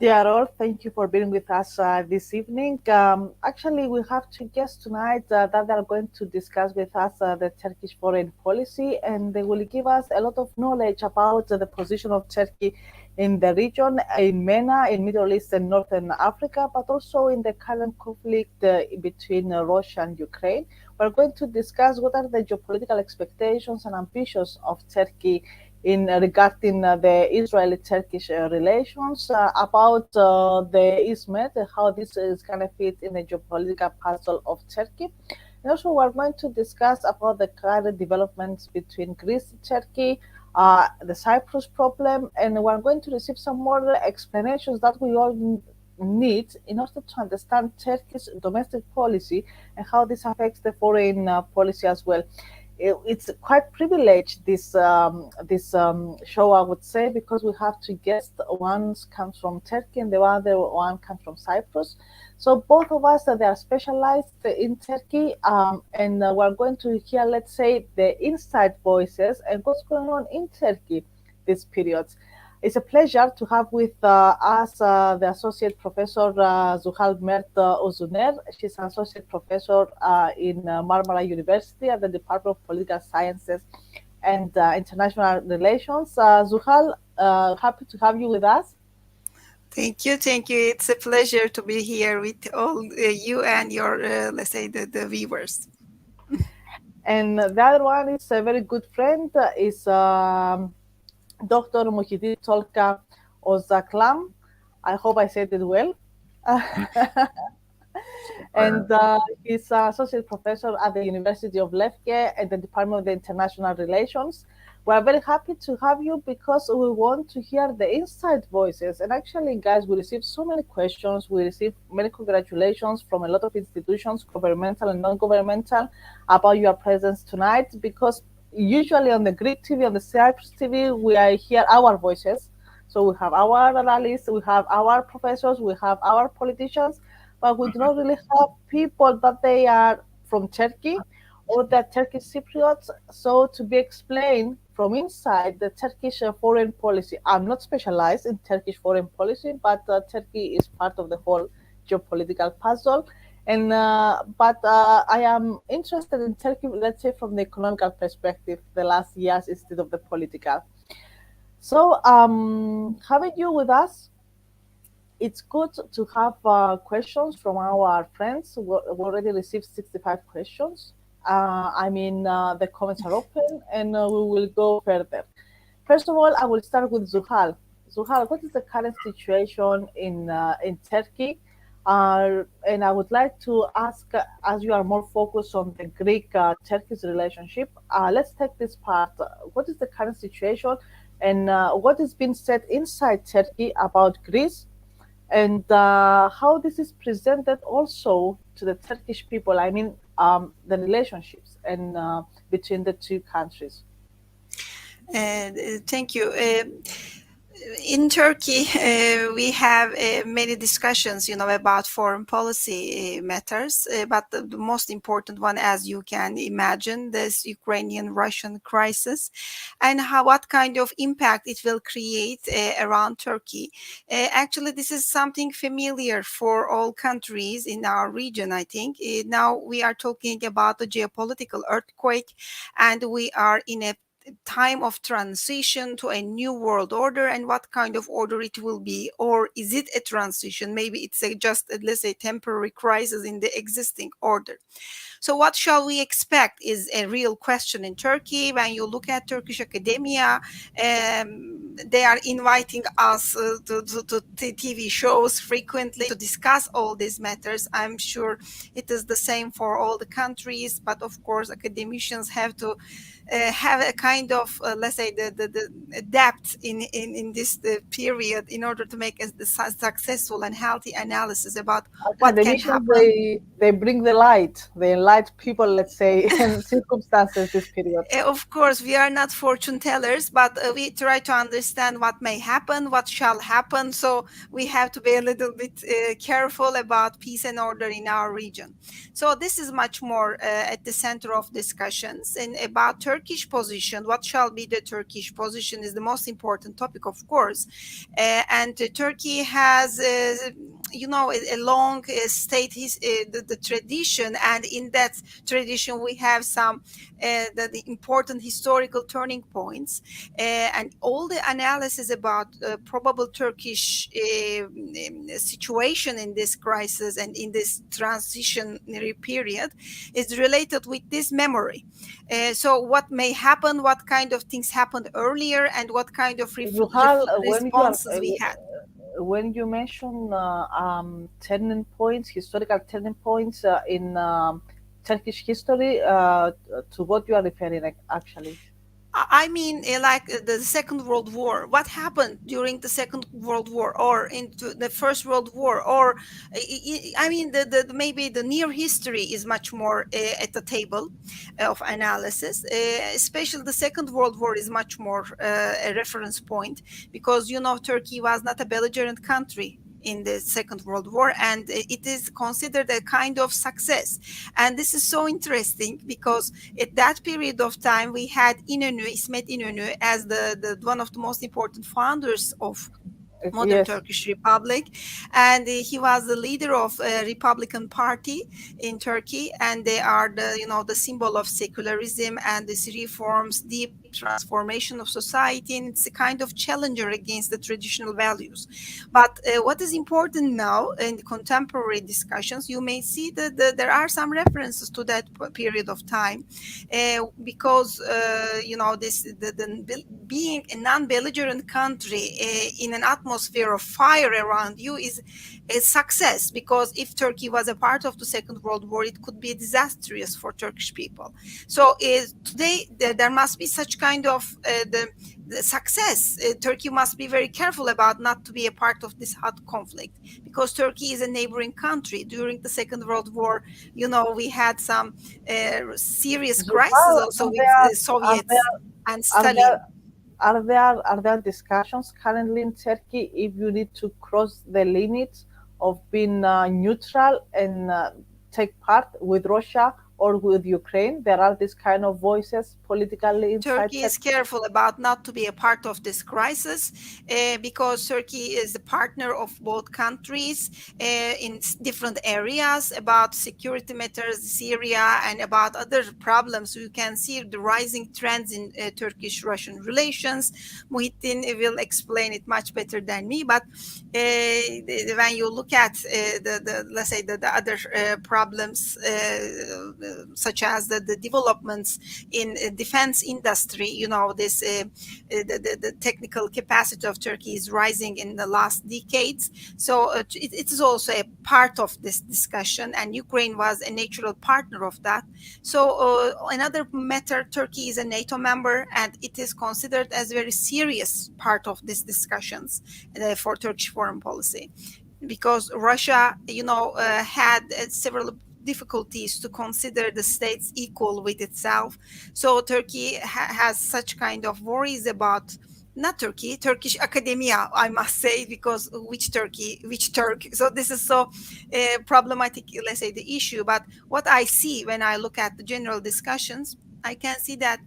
Dear all, thank you for being with us this evening. Actually, we have two guests tonight that are going to discuss with us the Turkish foreign policy, and they will give us a lot of knowledge about the position of Turkey in the region, in MENA, in Middle East and Northern Africa, but also in the current conflict between Russia and Ukraine. We're going to discuss what are the geopolitical expectations and ambitions of Turkey in regarding the Israeli-Turkish relations, about the ISMED, how this is going to fit in the geopolitical puzzle of Turkey. And also, we're going to discuss about the current developments between Greece and Turkey, the Cyprus problem, and we're going to receive some more explanations that we all need in order to understand Turkey's domestic policy and how this affects the foreign policy as well. It's quite privileged this show, I would say, because we have two guests. One comes from Turkey and the other one comes from Cyprus. So both of us they are specialized in Turkey, and we're going to hear, let's say, the inside voices and what's going on in Turkey this period. It's a pleasure to have with us the Associate Professor Zuhal Mert Ozuner. She's an Associate Professor in Marmara University at the Department of Political Sciences and International Relations. Zuhal, happy to have you with us. Thank you. Thank you. It's a pleasure to be here with all you and your, let's say, the viewers. And the other one is a very good friend, is Dr. Muhyiddin Tolka Ozaklam. I hope I said it well. And he's an associate professor at the University of Lefke at the Department of the International Relations. We're very happy to have you because we want to hear the inside voices. And actually, guys, we received so many questions. We received many congratulations from a lot of institutions, governmental and non-governmental, about your presence tonight. Because usually on the Greek TV, on the Cyprus TV, we hear our voices. So we have our analysts, we have our professors, we have our politicians, but we do not really have people that they are from Turkey or the Turkish Cypriots. So to be explained from inside the Turkish foreign policy, I'm not specialized in Turkish foreign policy, but Turkey is part of the whole geopolitical puzzle. And I am interested in Turkey, let's say, from the economical perspective, the last years instead of the political. So having you with us, it's good to have questions from our friends. We already received 65 questions. The comments are open and we will go further. First of all, I will start with Zuhal. Zuhal, what is the current situation in Turkey? And I would like to ask, as you are more focused on the Greek-Turkish relationship, let's take this part. What is the current situation and what has been said inside Turkey about Greece and how this is presented also to the Turkish people? The relationships and between the two countries. Thank you. In Turkey, we have many discussions, about foreign policy matters. But the most important one, as you can imagine, this Ukrainian-Russian crisis, and what kind of impact it will create around Turkey. Actually, this is something familiar for all countries in our region. I think now we are talking about the geopolitical earthquake, and we are in a time of transition to a new world order, and what kind of order it will be, or is it a transition? Maybe it's let's say temporary crisis in the existing order. So what shall we expect is a real question in Turkey. When you look at Turkish academia, they are inviting us to TV shows frequently to discuss all these matters. I'm sure it is the same for all the countries, but of course academicians have to have a kind of, let's say, the depth in this period in order to make a successful and healthy analysis about what can Academicians, happen. they bring the light, they light people, let's say, and circumstances this period. Of course, we are not fortune tellers, but we try to understand what may happen, what shall happen. So we have to be a little bit careful about peace and order in our region. So this is much more at the center of discussions. And about Turkish position, what shall be the Turkish position is the most important topic, of course. And Turkey has a long the tradition, and in that tradition we have some the important historical turning points, and all the analysis about probable Turkish situation in this crisis and in this transitionary period is related with this memory. So what may happen, what kind of things happened earlier, and what kind of Zuhal, responses we had. when you mention turning points, historical turning points in Turkish history, to what you are referring, actually? I mean, like the Second World War. What happened during the Second World War, or into the First World War, or I mean, maybe the near history is much more at the table of analysis. Especially the Second World War is much more a reference point, because Turkey was not a belligerent country in the Second World War, and it is considered a kind of success. And this is so interesting because at that period of time we had İsmet İnönü as the one of the most important founders of modern Yes, Turkish Republic, and he was the leader of a Republican Party in Turkey, and they are the symbol of secularism and this reforms, deep transformation of society, and it's a kind of challenger against the traditional values. But what is important now in the contemporary discussions, you may see that there are some references to that period of time, because being a non-belligerent country in an atmosphere of fire around you is a success, because if Turkey was a part of the Second World War, it could be disastrous for Turkish people. So today there must be such kind of the success. Turkey must be very careful about not to be a part of this hot conflict, because Turkey is a neighboring country. During the Second World War, we had some serious crises Zuhal, also with the are Soviets there and are Stalin. there are there discussions currently in Turkey if you need to cross the limits of being neutral and take part with Russia or with Ukraine? There are these kind of voices politically inside Turkey is Turkey. careful about not to be a part of this crisis, because Turkey is the partner of both countries in different areas about security matters, Syria, and about other problems. You can see the rising trends in Turkish-Russian relations. Muhittin will explain it much better than me, but when you look at let's say the other problems, such as the developments in defense industry, this the technical capacity of Turkey is rising in the last decades. So it is also a part of this discussion, and Ukraine was a natural partner of that. So another matter, Turkey is a NATO member, and it is considered as a very serious part of these discussions for Turkish foreign policy, because Russia, had several difficulties to consider the states equal with itself. So Turkey has such kind of worries about, not Turkey, Turkish academia, I must say, because which Turkey, which Turk. So this is so problematic, let's say, the issue. But what I see when I look at the general discussions, I can see that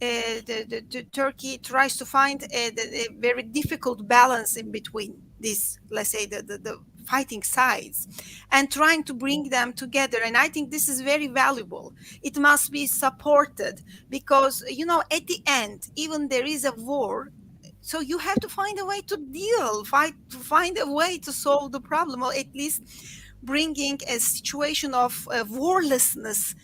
the Turkey tries to find a very difficult balance in between these, let's say, the fighting sides, and trying to bring them together. And I think this is very valuable. It must be supported, because at the end, even there is a war, so you have to find a way to find a way to solve the problem, or at least bringing a situation of warlessness.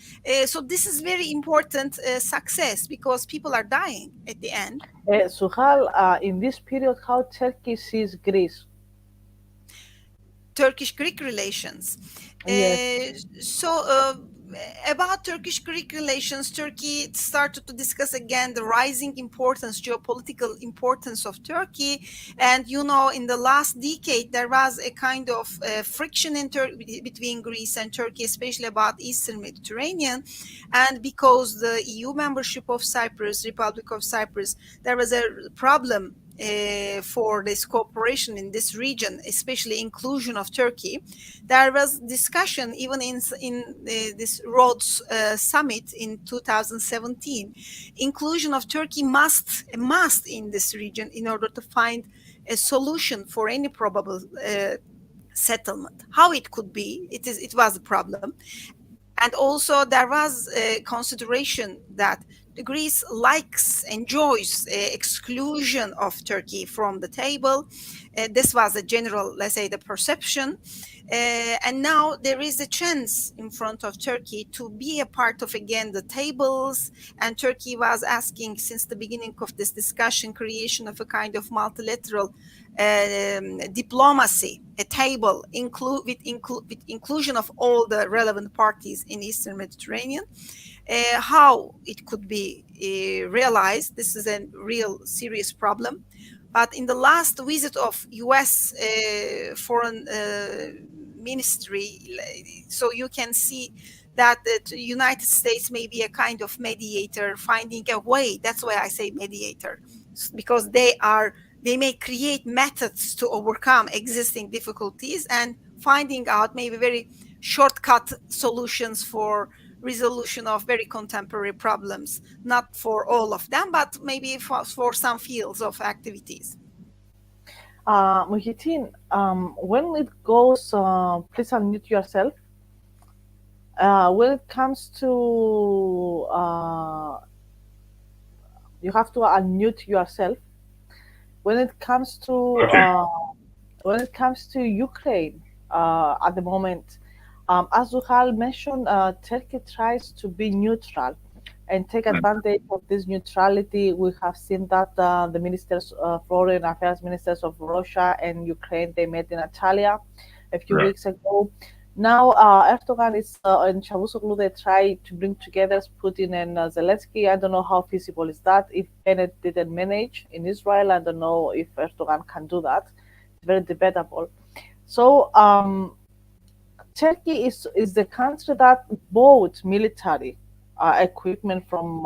So this is very important success, because people are dying at the end. Suhal, in this period, how Turkey sees Greece? Turkish-Greek relations. Yes. So about Turkish-Greek relations, Turkey started to discuss again the rising importance, geopolitical importance of Turkey. And, in the last decade, there was a kind of friction between Greece and Turkey, especially about Eastern Mediterranean. And because the EU membership of Cyprus, Republic of Cyprus, there was a problem for this cooperation in this region, especially inclusion of Turkey. There was discussion even in this Rhodes summit in 2017. Inclusion of Turkey must in this region in order to find a solution for any probable settlement. How it could be, it was a problem. And also there was a consideration that Greece likes, enjoys exclusion of Turkey from the table. This was a general, let's say, the perception. And now there is a chance in front of Turkey to be a part of again the tables. And Turkey was asking since the beginning of this discussion creation of a kind of multilateral diplomacy, a table with inclusion of all the relevant parties in Eastern Mediterranean. How it could be realized, this is a real serious problem. But in the last visit of U.S. Foreign Ministry, so you can see that the United States may be a kind of mediator, finding a way. That's why I say mediator, because they may create methods to overcome existing difficulties and finding out maybe very shortcut solutions for resolution of very contemporary problems, not for all of them, but maybe for some fields of activities. Muhitin, when it goes, please unmute yourself. When it comes to, you have to unmute yourself. When it comes to, Okay. when it comes to Ukraine, at the moment, as Zuhal mentioned, Turkey tries to be neutral and take Mm. advantage of this neutrality. We have seen that the ministers, foreign affairs ministers of Russia and Ukraine, they met in Antalya a few Right. weeks ago. Now, Erdogan is and Cavusoglu, they try to bring together Putin and Zelensky. I don't know how feasible is that. If Bennett didn't manage in Israel, I don't know if Erdogan can do that. It's very debatable. So, Turkey is the country that bought military equipment from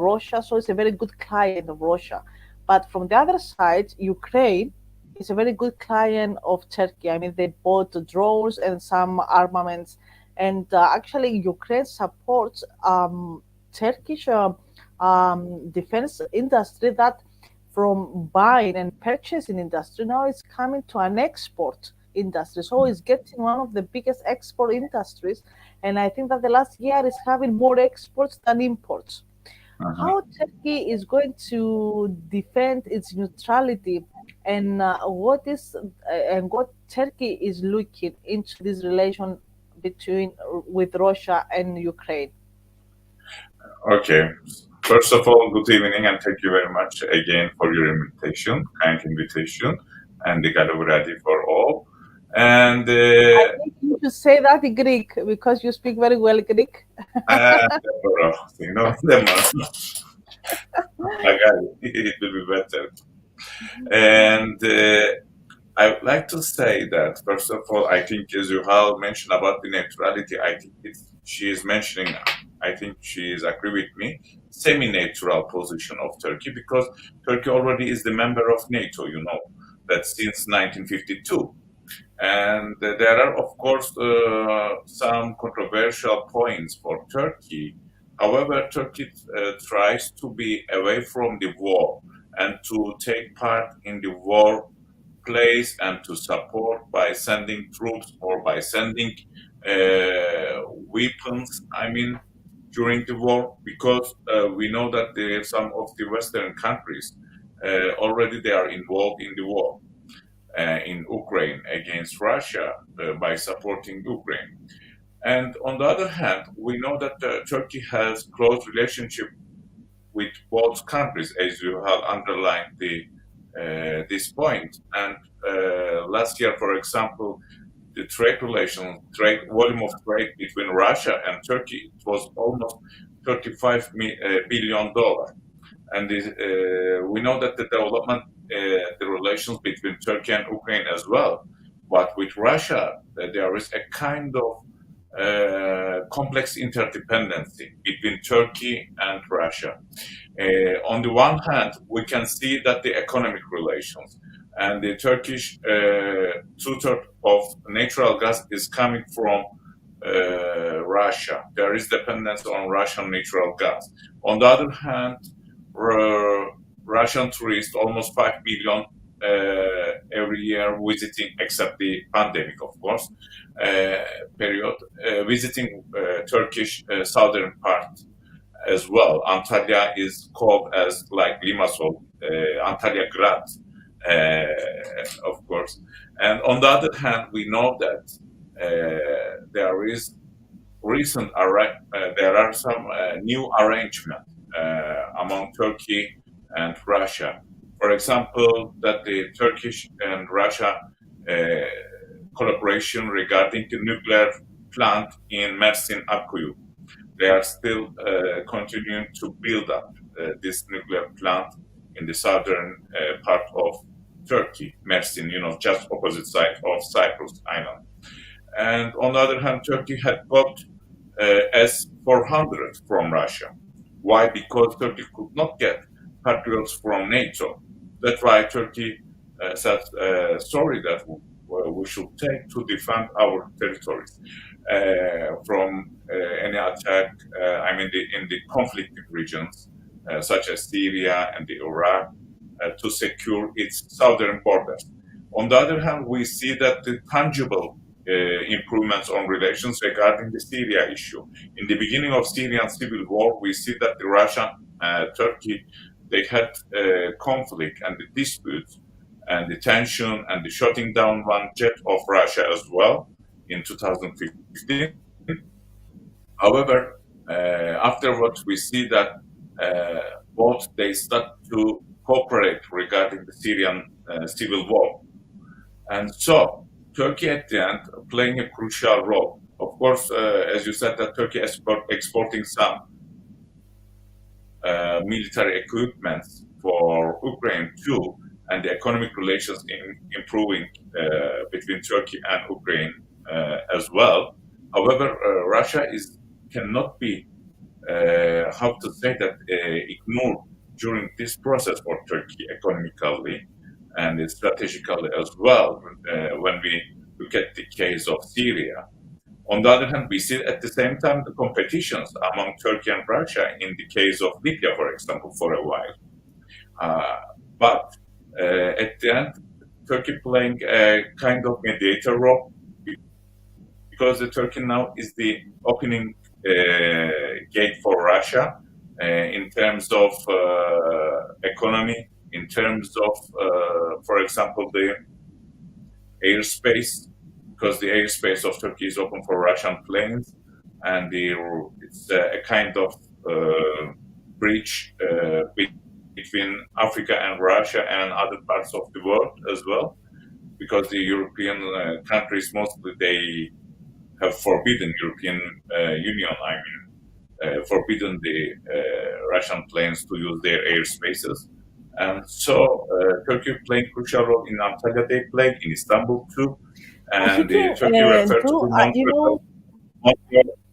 Russia, so it's a very good client of Russia. But from the other side, Ukraine is a very good client of Turkey. I mean, they bought the drones and some armaments, and actually, Ukraine supports Turkish defense industry that from buying and purchasing industry now it's coming to an export industry. So it's getting one of the biggest export industries. And I think that the last year is having more exports than imports. Uh-huh. How Turkey is going to defend its neutrality and what Turkey is looking into this relation between with Russia and Ukraine. Okay. First of all, good evening, and thank you very much again for your invitation, kind invitation, and the ready for all. And I think you should say that in Greek because you speak very well Greek. you know, it will be better. And I would like to say that first of all, I think as you have mentioned about the neutrality, I think she is mentioning. I think she is agree with me. Semi-neutral position of Turkey because Turkey already is the member of NATO. You know that since 1952. And there are, of course, some controversial points for Turkey. However, Turkey tries to be away from the war and to take part in the war place and to support by sending troops or by sending weapons. I mean, during the war, because we know that some of the Western countries already they are involved in the war in Ukraine against Russia by supporting Ukraine. And on the other hand, we know that Turkey has close relationship with both countries, as you have underlined this point. And last year, for example, the trade relations, trade volume of trade between Russia and Turkey, it was almost $35 billion. And we know that the development, the relations between Turkey and Ukraine as well. But with Russia, there is a kind of complex interdependency between Turkey and Russia. On the one hand, we can see that the economic relations and the Turkish two-thirds of natural gas is coming from Russia. There is dependence on Russian natural gas. On the other hand, Russian tourists, almost 5 billion every year visiting, except the pandemic, of course, period, visiting Turkish southern part as well. Antalya is called as like Limassol, Antalya Grad, of course. And on the other hand, we know that there is there are some new arrangements among Turkey and Russia. For example, that the Turkish and Russia collaboration regarding the nuclear plant in Mersin Akkuyu. They are still continuing to build up this nuclear plant in the southern part of Turkey, Mersin, just opposite side of Cyprus island. And on the other hand, Turkey had got S-400 from Russia. Why? Because Turkey could not get Patriots from NATO. That's why Turkey said, sorry, that we should take to defend our territories from any attack, in the conflicted regions, such as Syria and the Iraq, to secure its southern borders. On the other hand, we see that the tangible improvements on relations regarding the Syria issue. In the beginning of Syrian civil war, we see that the Russia, Turkey, they had conflict and the disputes and the tension and the shutting down one jet of Russia as well in 2015. However, afterwards, we see that both they start to cooperate regarding the Syrian civil war. And so, Turkey at the end playing a crucial role. Of course, as you said, that Turkey exporting some military equipment for Ukraine too, and the economic relations improving between Turkey and Ukraine as well. However, Russia cannot be, how to say that, ignored during this process for Turkey economically and strategically as well when we look at the case of Syria. On the other hand, we see at the same time the competitions among Turkey and Russia in the case of Libya, for example, for a while. But at the end, Turkey playing a kind of mediator role because the Turkey now is the opening gate for Russia in terms of economy, in terms of, for example, the airspace, because the airspace of Turkey is open for Russian planes, and it's a kind of bridge between Africa and Russia and other parts of the world as well, because the European countries mostly they have forbidden European Union, forbidden the Russian planes to use their airspaces. And so Turkey playing crucial role in Antalya, they played in Istanbul too, and Turkey referred to the Montreal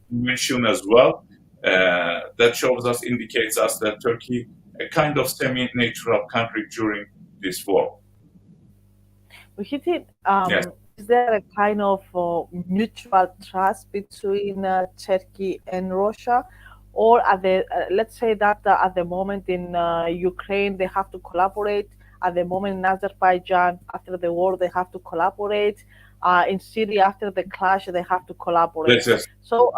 Convention as well. That shows us, indicates us that Turkey, a kind of semi-neutral country during this war. Yes. Is there a kind of mutual trust between Turkey and Russia? Or let's say that at the moment in Ukraine, they have to collaborate. At the moment in Azerbaijan, after the war, they have to collaborate. In Syria, after the clash, they have to collaborate. Yes. So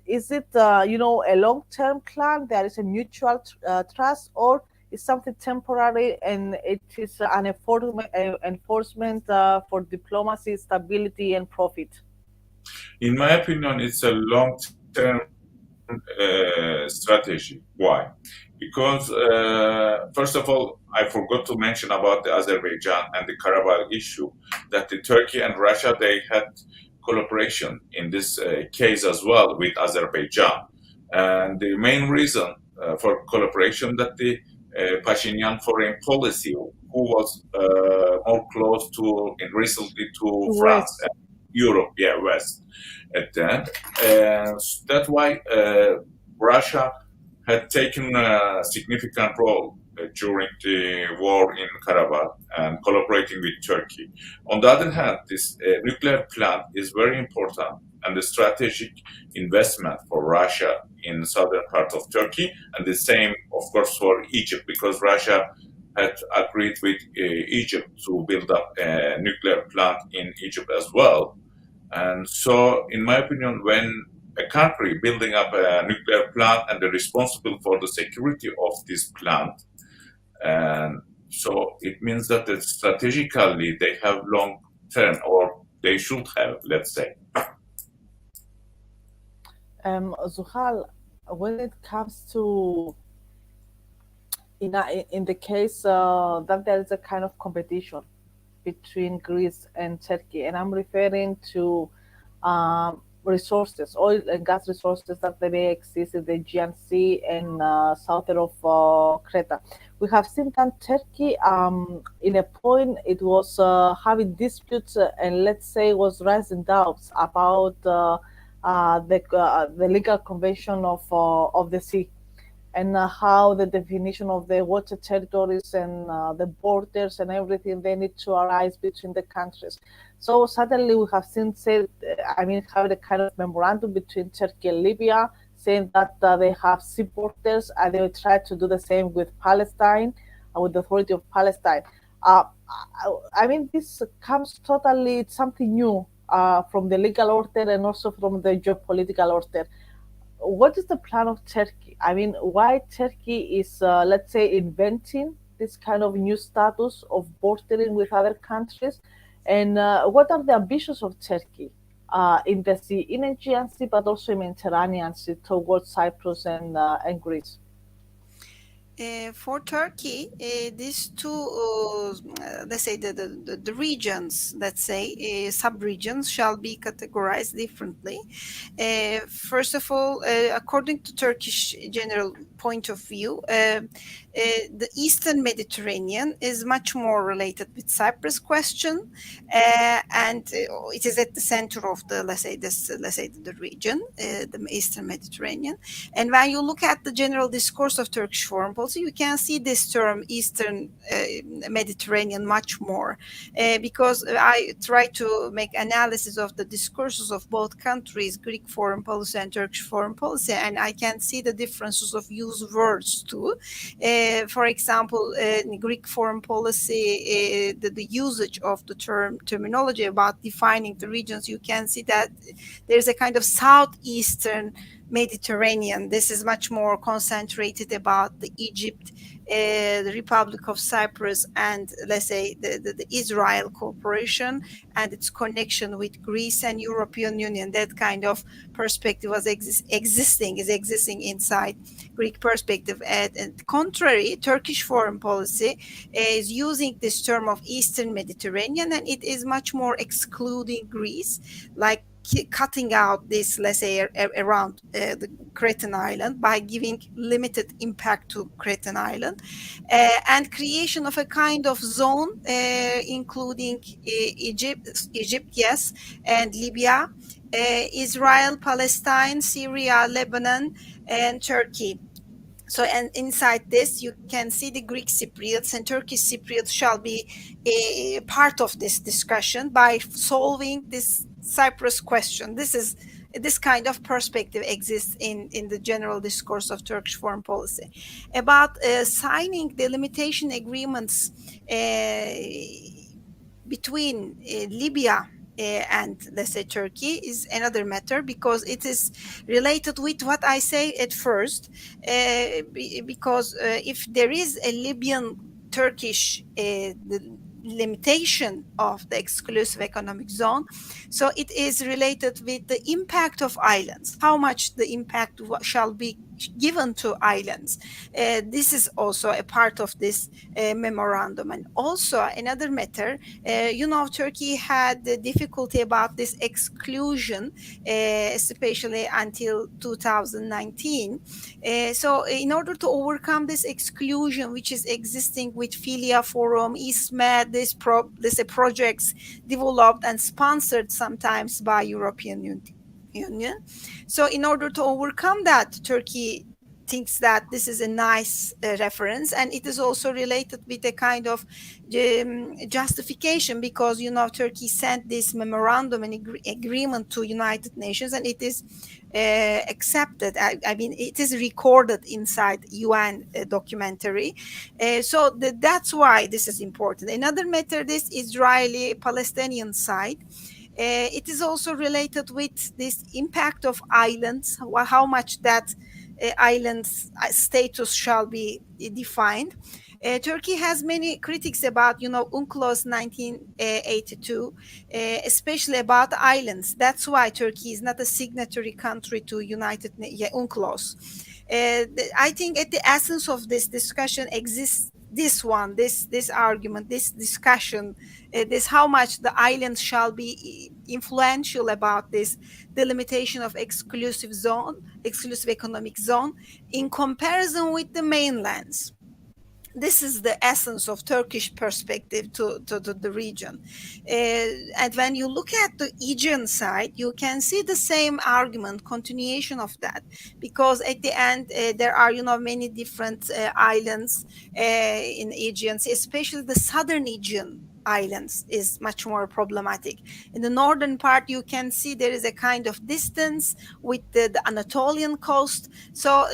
is it, a long-term plan? There is a mutual trust, or is something temporary and it is an enforcement for diplomacy, stability, and profit? In my opinion, it's a long-term strategy. Why? Because first of all, I forgot to mention about the Azerbaijan and the Karabakh issue, that the Turkey and Russia, they had collaboration in this case as well with Azerbaijan, and the main reason for collaboration that the Pashinyan foreign policy, who was more close to in recently to France West. and Europe, yeah, West at that. And that's why Russia had taken a significant role during the war in Karabakh and collaborating with Turkey. On the other hand, this nuclear plant is very important and a strategic investment for Russia in southern part of Turkey, and the same, of course, for Egypt, because Russia had agreed with Egypt to build up a nuclear plant in Egypt as well. And so, in my opinion, when a country building up a nuclear plant and they're responsible for the security of this plant, and so it means that strategically they have long term, or they should have, let's say. Zuhal, when it comes to in the case that there is a kind of competition between Greece and Turkey, and I'm referring to resources, oil and gas resources that they may exist in the Aegean Sea and south of Crete. We have seen that Turkey, in a point, it was having disputes and let's say was raising doubts about the legal convention of the sea, and how the definition of the water territories and the borders and everything they need to arise between the countries. So suddenly we have seen, say, I mean, having a kind of memorandum between Turkey and Libya, saying that they have sea borders, and they will try to do the same with Palestine, with the authority of Palestine. Uh, I mean, this comes totally, it's something new from the legal order and also from the geopolitical order. What is the plan of Turkey? I mean, why Turkey is, let's say, inventing this kind of new status of bordering with other countries, and what are the ambitions of Turkey in the sea, in Aegean Sea, but also in Mediterranean Sea towards Cyprus and Greece? For Turkey, these two, let's say the regions, let's say sub-regions, shall be categorized differently. First of all, according to Turkish general point of view, the Eastern Mediterranean is much more related with Cyprus question, and it is at the center of the let's say the region, the Eastern Mediterranean. And when you look at the general discourse of Turkish foreign policy, you can see this term Eastern Mediterranean much more, because I try to make analysis of the discourses of both countries, Greek foreign policy and Turkish foreign policy, and I can see the differences of use words too. For example, in Greek foreign policy, the usage of the terminology about defining the regions, you can see that there's a kind of southeastern Mediterranean. This is much more concentrated about the Egypt, the Republic of Cyprus, and let's say the Israel cooperation and its connection with Greece and European Union. That kind of perspective was existing inside Greek perspective. And contrary, Turkish foreign policy is using this term of Eastern Mediterranean, and it is much more excluding Greece, like cutting out this, let's say, around the Cretan island by giving limited impact to Cretan island, and creation of a kind of zone, including Egypt, yes, and Libya, Israel, Palestine, Syria, Lebanon, and Turkey. So, and inside this, you can see the Greek Cypriots and Turkish Cypriots shall be a part of this discussion by solving this Cyprus question. This kind of perspective exists in the general discourse of Turkish foreign policy. About signing the limitation agreements between Libya and let's say Turkey is another matter, because it is related with what I say at first, because if there is a Libyan Turkish limitation of the exclusive economic zone. So it is related with the impact of islands, how much the impact shall be given to islands. This is also a part of this memorandum. And also another matter, Turkey had the difficulty about this exclusion, especially until 2019. So in order to overcome this exclusion, which is existing with Filia Forum, ISMED, this projects developed and sponsored sometimes by European Union. So in order to overcome that, Turkey thinks that this is a nice reference, and it is also related with a kind of justification, because Turkey sent this memorandum and agreement to United Nations, and it is accepted. I mean, it is recorded inside UN documentary. So that's why this is important. Another matter, this Israeli-Palestinian side. It is also related with this impact of islands, how much that islands status shall be defined. Turkey has many critics about, UNCLOS 1982, especially about islands. That's why Turkey is not a signatory country to UNCLOS. I think at the essence of this discussion exists this argument, this discussion, this how much the islands shall be influential about this delimitation of exclusive economic zone in comparison with the mainlands. This is the essence of Turkish perspective to the region. And when you look at the Aegean side, you can see the same argument, continuation of that, because at the end, there are, many different islands in Aegean, especially the southern Aegean islands is much more problematic. In the northern part, you can see there is a kind of distance with the Anatolian coast. So,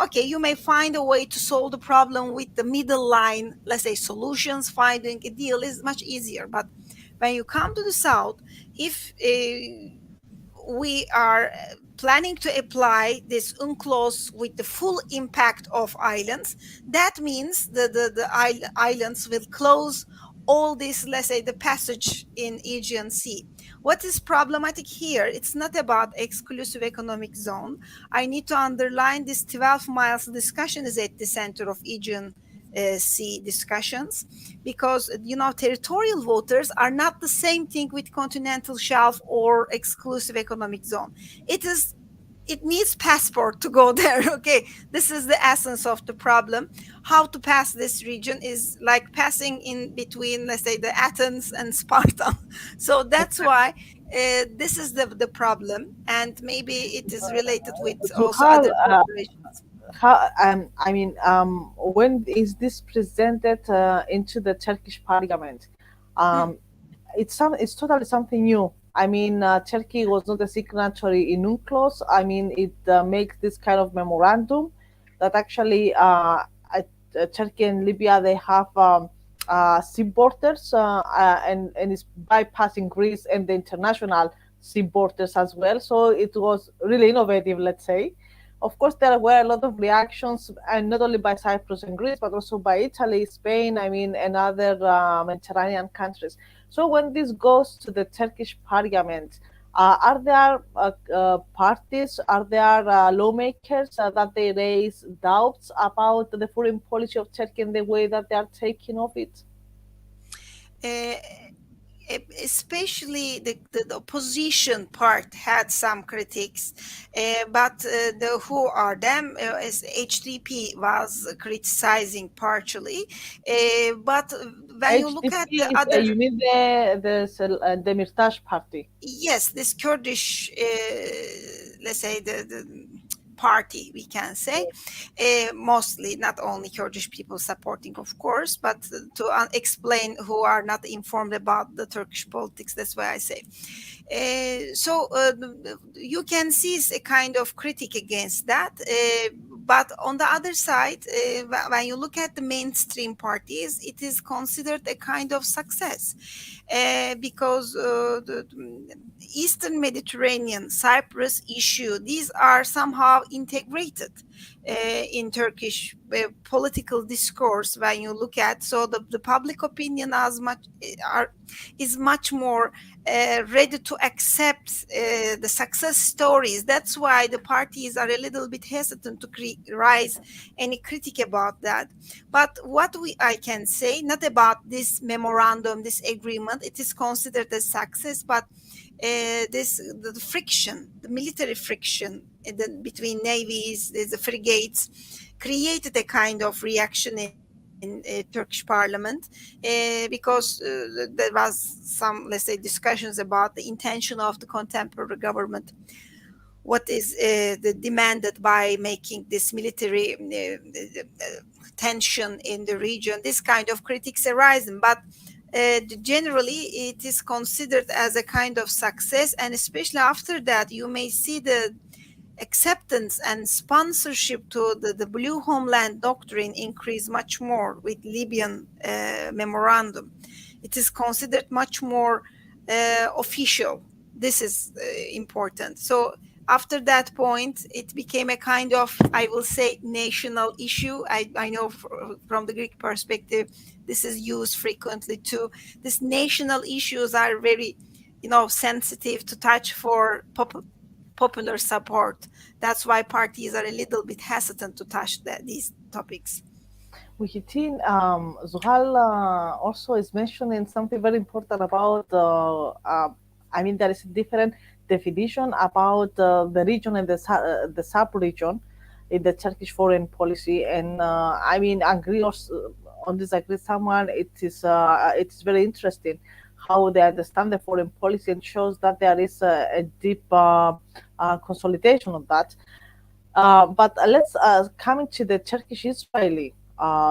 okay, you may find a way to solve the problem with the middle line, let's say solutions, finding a deal is much easier. But when you come to the south, if we are planning to apply this UNCLOS with the full impact of islands, that means the islands will close all this, let's say, the passage in Aegean Sea. What is problematic here, it's not about exclusive economic zone. I need to underline this 12 miles discussion is at the center of Aegean Sea discussions, because territorial waters are not the same thing with continental shelf or exclusive economic zone. It needs passport to go there. Okay, this is the essence of the problem. How to pass this region is like passing in between, let's say, the Athens and Sparta. So that's why this is the problem, and maybe it is related with also Zuhal, other cooperations. when is this presented into the Turkish parliament? Hmm. It's totally something new. Turkey was not a signatory in UNCLOS. It makes this kind of memorandum that actually Turkey and Libya, they have sea borders, and it's bypassing Greece and the international sea borders as well. So it was really innovative, let's say. Of course, there were a lot of reactions, and not only by Cyprus and Greece, but also by Italy, Spain, and other Mediterranean countries. So when this goes to the Turkish parliament, are there parties, are there lawmakers that they raise doubts about the foreign policy of Turkey and the way that they are taking of it? Uh, Especially the opposition part had some critics, but who are them, as HDP was criticizing partially, but when you look at HDP the is, other, you mean the Demirtas party? yes, this Kurdish, let's say the party, we can say, mostly not only Kurdish people supporting, of course, but to explain who are not informed about the Turkish politics. That's why I say. So you can see a kind of critic against that. But on the other side, when you look at the mainstream parties, it is considered a kind of success, because the Eastern Mediterranean, Cyprus issue, these are somehow integrated. in Turkish political discourse. When you look at, so the public opinion is much more ready to accept the success stories. That's why the parties are a little bit hesitant to raise any critic about that. But what I can say, not about this memorandum, this agreement, it is considered a success, but the friction, the military friction between navies, the frigates, created a kind of reaction in Turkish parliament, because there was some, let's say, discussions about the intention of the contemporary government, what is demanded by making this military tension in the region. This kind of critics arising, but generally it is considered as a kind of success, and especially after that you may see the acceptance and sponsorship to the blue homeland doctrine increase much more with Libyan memorandum. It is considered much more official. This is important. So after that point, it became a kind of, I will say, national issue. I know from the Greek perspective, this is used frequently too. These national issues are very, sensitive to touch for popular support. That's why parties are a little bit hesitant to touch these topics. Muhitin, Zuhal also is mentioning something very important about, there is a different definition about the region and the sub-region in the Turkish foreign policy. And agree or disagree someone, it is very interesting how they understand the foreign policy, and shows that there is a deep consolidation of that. But let's come to the Turkish-Israeli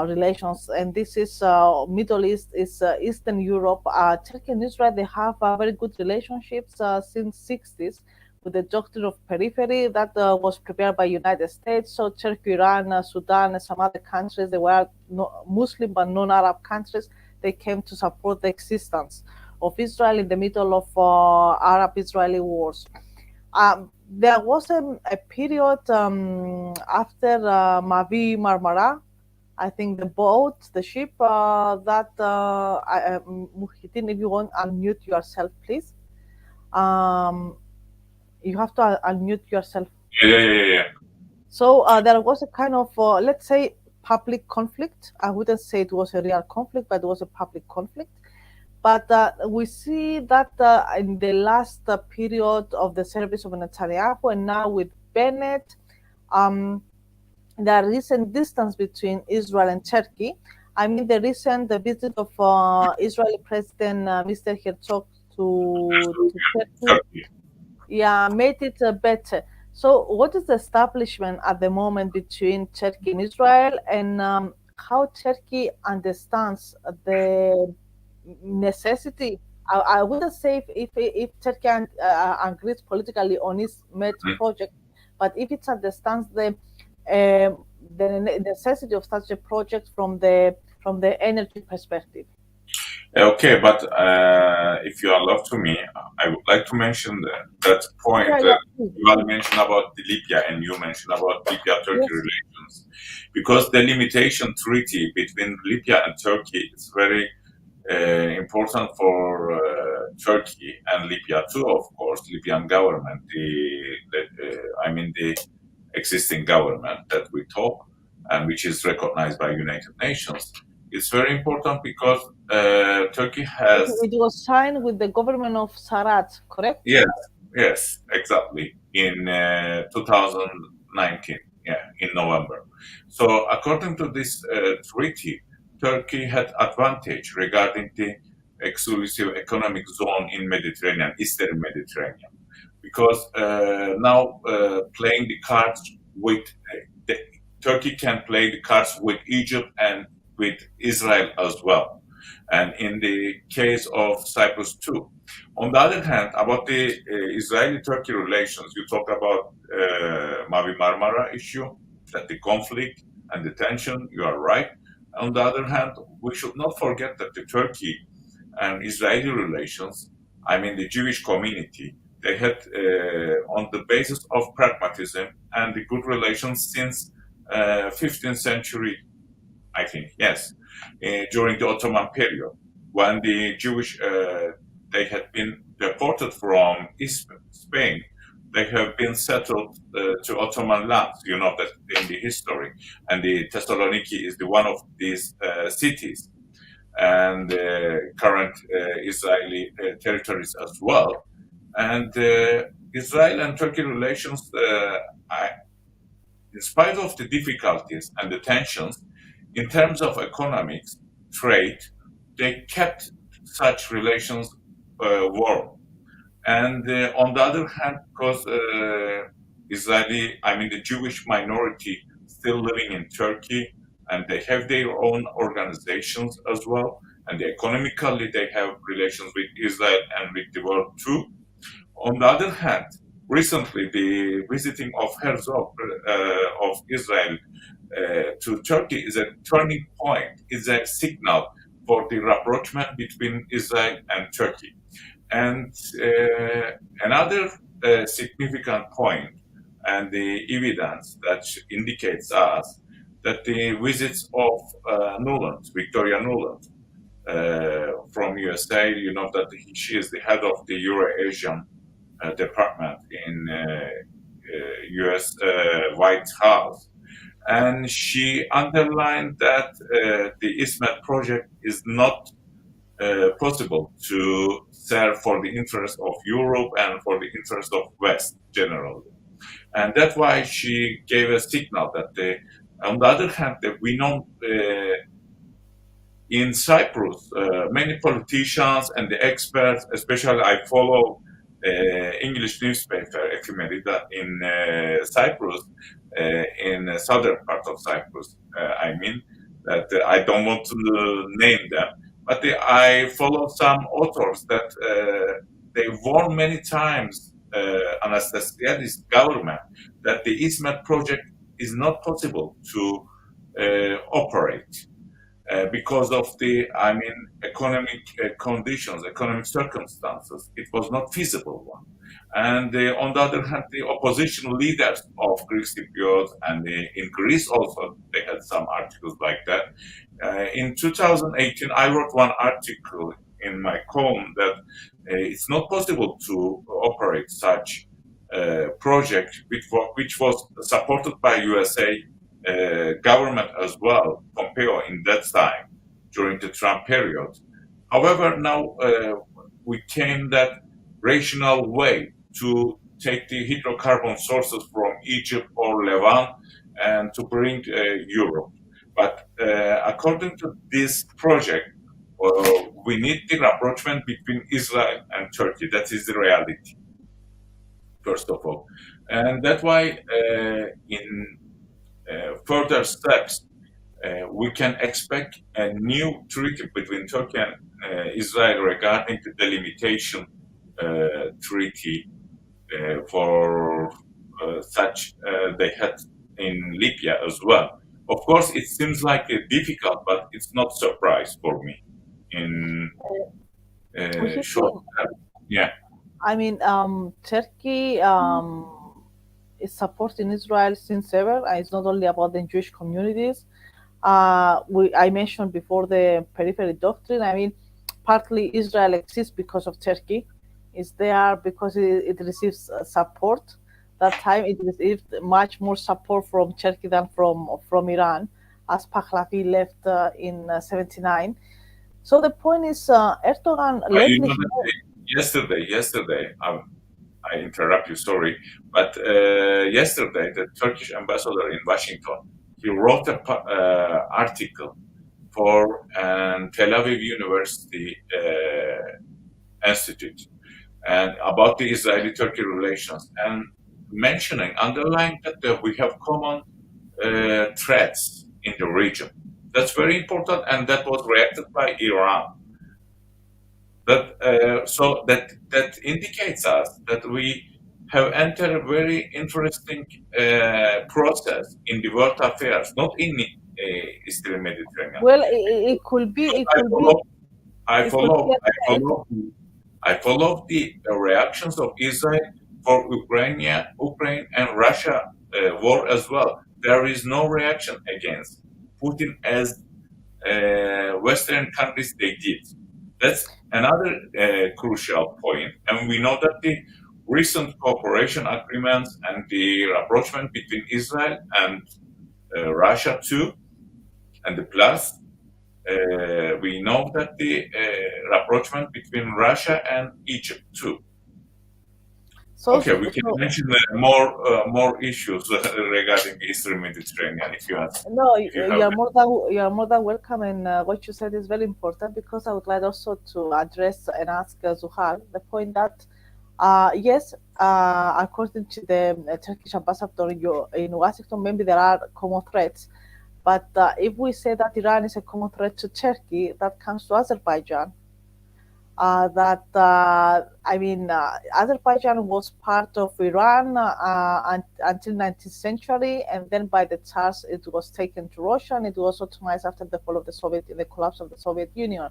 relations, and this is Middle East, is Eastern Europe. Turkey and Israel, they have very good relationships since 60s, with the doctrine of periphery that was prepared by United States. So Turkey, Iran, Sudan, and some other countries, they were Muslim but non-Arab countries. They came to support the existence of Israel in the middle of Arab-Israeli wars. There was a period after Mavi Marmara, I think the ship that, Muhyiddin, if you want, unmute yourself, please. You have to unmute yourself. Yeah. So there was a kind of, let's say, public conflict. I wouldn't say it was a real conflict, but it was a public conflict. But we see that in the last period of the service of Netanyahu, and now with Bennett, the recent distance between Israel and Turkey. The recent visit of Israeli President Mr. Herzog to Turkey, made it better. So what is the establishment at the moment between Turkey and Israel, and how Turkey understands the necessity? I wouldn't say if Turkey agrees politically on its Med project, but if it understands the necessity of such a project from the energy perspective. Okay, but if you allow to me, I would like to mention that point that you all mentioned about the Libya, and you mentioned about Libya-Turkey relations, because the limitation treaty between Libya and Turkey is very important for Turkey and Libya too, of course. Libyan government, the existing government that we talk, and which is recognized by United Nations. It's very important because Turkey has... It was signed with the government of Sarat, correct? Yes, exactly, in 2019, in November. So according to this treaty, Turkey had advantage regarding the exclusive economic zone in Mediterranean, Eastern Mediterranean, because now playing the cards with Turkey can play the cards with Egypt and with Israel as well, and in the case of Cyprus too. On the other hand, about the Israeli-Turkey relations, you talk about Mavi Marmara issue, that the conflict and the tension, you are right. On the other hand, we should not forget that the Turkey and Israeli relations, the Jewish community, they had on the basis of pragmatism and the good relations since 15th century, I think, yes, during the Ottoman period, when the Jewish, they had been deported from East Spain, they have been settled to Ottoman lands. You know that in the history, and the Thessaloniki is the one of these cities, and current Israeli territories as well. And Israel and Turkey relations, in spite of the difficulties and the tensions, in terms of economics, trade, they kept such relations warm. And on the other hand, because the Jewish minority still living in Turkey, and they have their own organizations as well, and economically they have relations with Israel and with the world too. On the other hand, recently the visiting of Herzog of Israel to Turkey is a turning point, is a signal for the rapprochement between Israel and Turkey. And another significant point and the evidence that indicates us that the visits of Victoria Nuland from USA, you know that she is the head of the Euro-Asian department in US White House. And she underlined that the ISMET project is not possible to serve for the interest of Europe and for the interest of West generally. And that's why she gave a signal that, on the other hand, that we know in Cyprus, many politicians and the experts, especially I follow English newspaper Efimerida in Cyprus, in the southern part of Cyprus. I mean that I don't want to name them, but I follow some authors that they warn many times Anastasiadis government that the ISMET project is not possible to operate. Because of the, economic conditions, economic circumstances, it was not feasible one. And on the other hand, the opposition leaders of Greek Cypriots and in Greece also, they had some articles like that. In 2018, I wrote one article in my column that it's not possible to operate such project, which was supported by USA government as well, Pompeo in that time during the Trump period. However, now we came that rational way to take the hydrocarbon sources from Egypt or Levant and to bring Europe. But according to this project, we need the rapprochement between Israel and Turkey. That is the reality, first of all. And that's why in further steps, we can expect a new treaty between Turkey and Israel regarding the delimitation treaty for such they had in Libya as well. Of course, it seems like difficult, but it's not surprise for me. In short term, yeah. Turkey is supporting Israel since ever. It's not only about the Jewish communities. I mentioned before the periphery doctrine. Partly Israel exists because of Turkey. It's there because it receives support. That time it received much more support from Turkey than from Iran, as Pahlavi left in '79. So the point is, Erdogan. Yesterday, I interrupt you, sorry, but yesterday the Turkish ambassador in Washington, he wrote an article for Tel Aviv University Institute and about the Israeli-Turkey relations, and underlying that we have common threats in the region. That's very important, and that was reacted by Iran. So that indicates us that we have entered a very interesting process in the world affairs, not in Eastern Mediterranean. Well, it could be. I follow the reactions of Israel for Ukraine and Russia war as well. there is no reaction against Putin as Western countries they did. That's another crucial point. And we know that the recent cooperation agreements and the rapprochement between Israel and Russia too, and the plus, we know that the rapprochement between Russia and Egypt too. So, Okay, so, we can so mention more issues regarding the Eastern Mediterranean no, if you have. you are more than welcome, and what you said is very important because I would like also to address and ask Zuhal the point that yes, according to the Turkish ambassador in Washington, maybe there are common threats, but if we say that Iran is a common threat to Turkey, that comes to Azerbaijan. Azerbaijan was part of Iran until 19th century, and then by the Tsars, it was taken to Russia, and it was Ottomanized after the fall of the collapse of the Soviet Union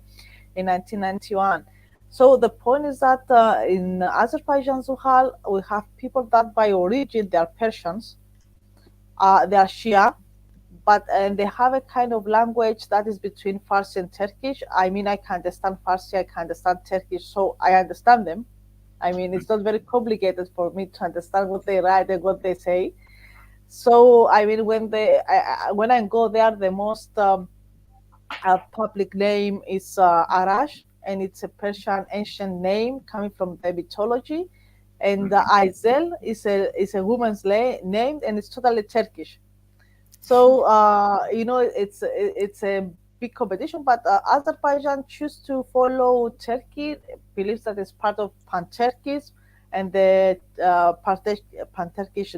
in 1991. So the point is that in Azerbaijan, Zuhal, we have people that by origin they are Persians, they are Shia, but and they have a kind of language that is between Farsi and Turkish. I mean, I can understand Farsi, I can understand Turkish, so I understand them. I mean, it's not very complicated for me to understand what they write and what they say. So, I mean, when I go there, the most public name is Arash, and it's a Persian ancient name coming from the mythology. And Mhm. Aizel is a woman's name, and it's totally Turkish. So it's a big competition, but Azerbaijan choose to follow Turkey, believes that it's part of Pan-Turkish and the Pan-Turkish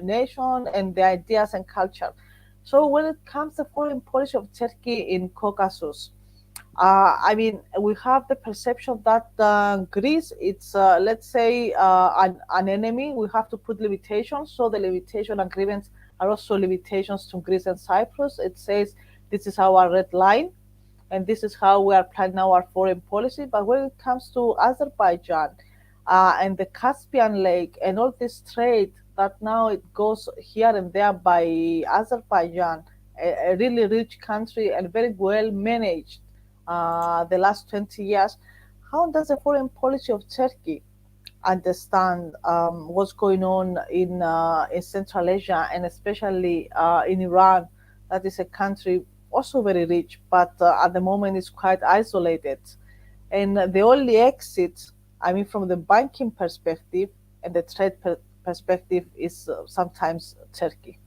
nation and the ideas and culture. So when it comes to foreign policy of Turkey in Caucasus, I mean, we have the perception that Greece, it's let's say an enemy. We have to put limitations. So the limitation agreements are also limitations to Greece and Cyprus. It says this is our red line, and this is how we are planning our foreign policy. But when it comes to Azerbaijan and the Caspian Lake and all this trade that now it goes here and there by Azerbaijan, a really rich country and very well managed the last 20 years, how does the foreign policy of Turkey understand what's going on in Central Asia and especially in Iran? That is a country also very rich, but at the moment is quite isolated. And the only exit, I mean, from the banking perspective and the trade perspective, is sometimes Turkey.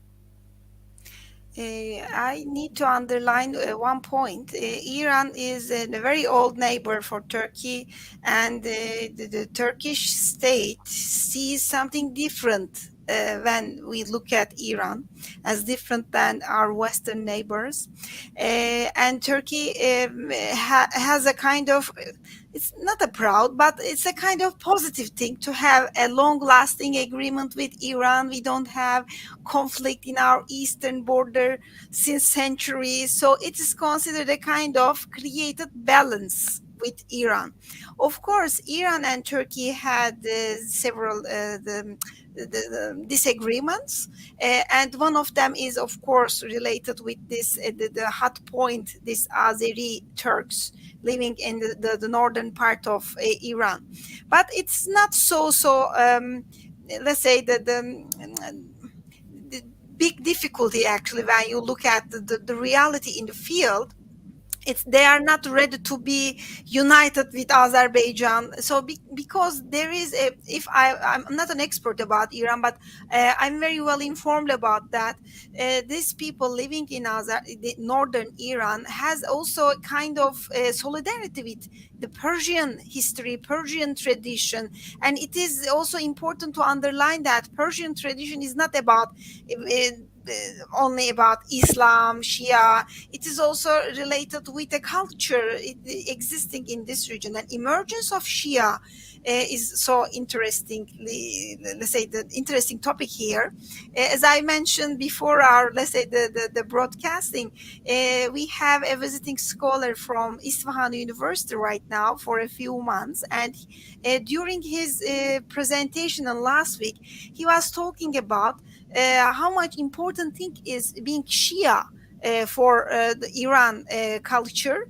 I need to underline one point. Iran is a very old neighbor for Turkey, and the Turkish state sees something different when we look at Iran as different than our Western neighbors. And Turkey has a kind of, it's not a proud, but it's a kind of positive thing to have a long lasting agreement with Iran. We don't have conflict in our eastern border since centuries. So it is considered a kind of created balance with Iran. Of course, Iran and Turkey had several the disagreements, and one of them is, of course, related with this the hot point, this Azeri Turks living in the northern part of Iran. But it's not let's say the big difficulty actually when you look at the reality in the field. They are not ready to be united with Azerbaijan. So because there is a, if I'm not an expert about Iran, but I'm very well informed about that. These people living in the northern Iran has also a kind of solidarity with the Persian history, Persian tradition, and it is also important to underline that Persian tradition is not about only about Islam, Shia. It is also related with the culture existing in this region. And emergence of Shia is so interestingly, let's say, the interesting topic here. As I mentioned before our, let's say, the broadcasting, we have a visiting scholar from Isfahan University right now for a few months. And during his presentation on last week, he was talking about how much important thing is being Shia for the Iran culture,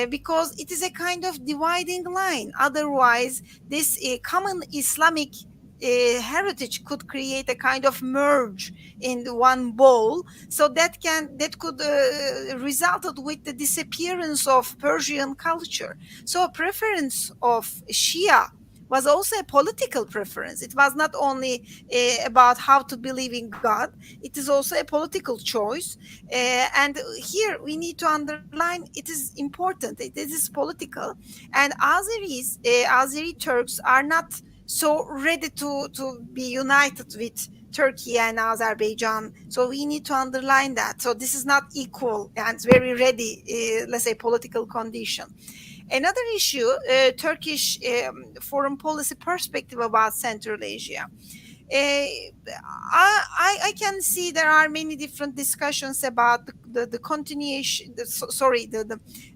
because it is a kind of dividing line. Otherwise, this common Islamic heritage could create a kind of merge in the one bowl, so that could resulted with the disappearance of Persian culture. So a preference of Shia was also a political preference. It was not only about how to believe in God, it is also a political choice. And here we need to underline it is important, it is political. And Azeri Turks are not so ready to be united with Turkey and Azerbaijan. So we need to underline that. So this is not equal and very ready, let's say, political condition. Another issue, Turkish foreign policy perspective about Central Asia. I can see there are many different discussions about the continuation,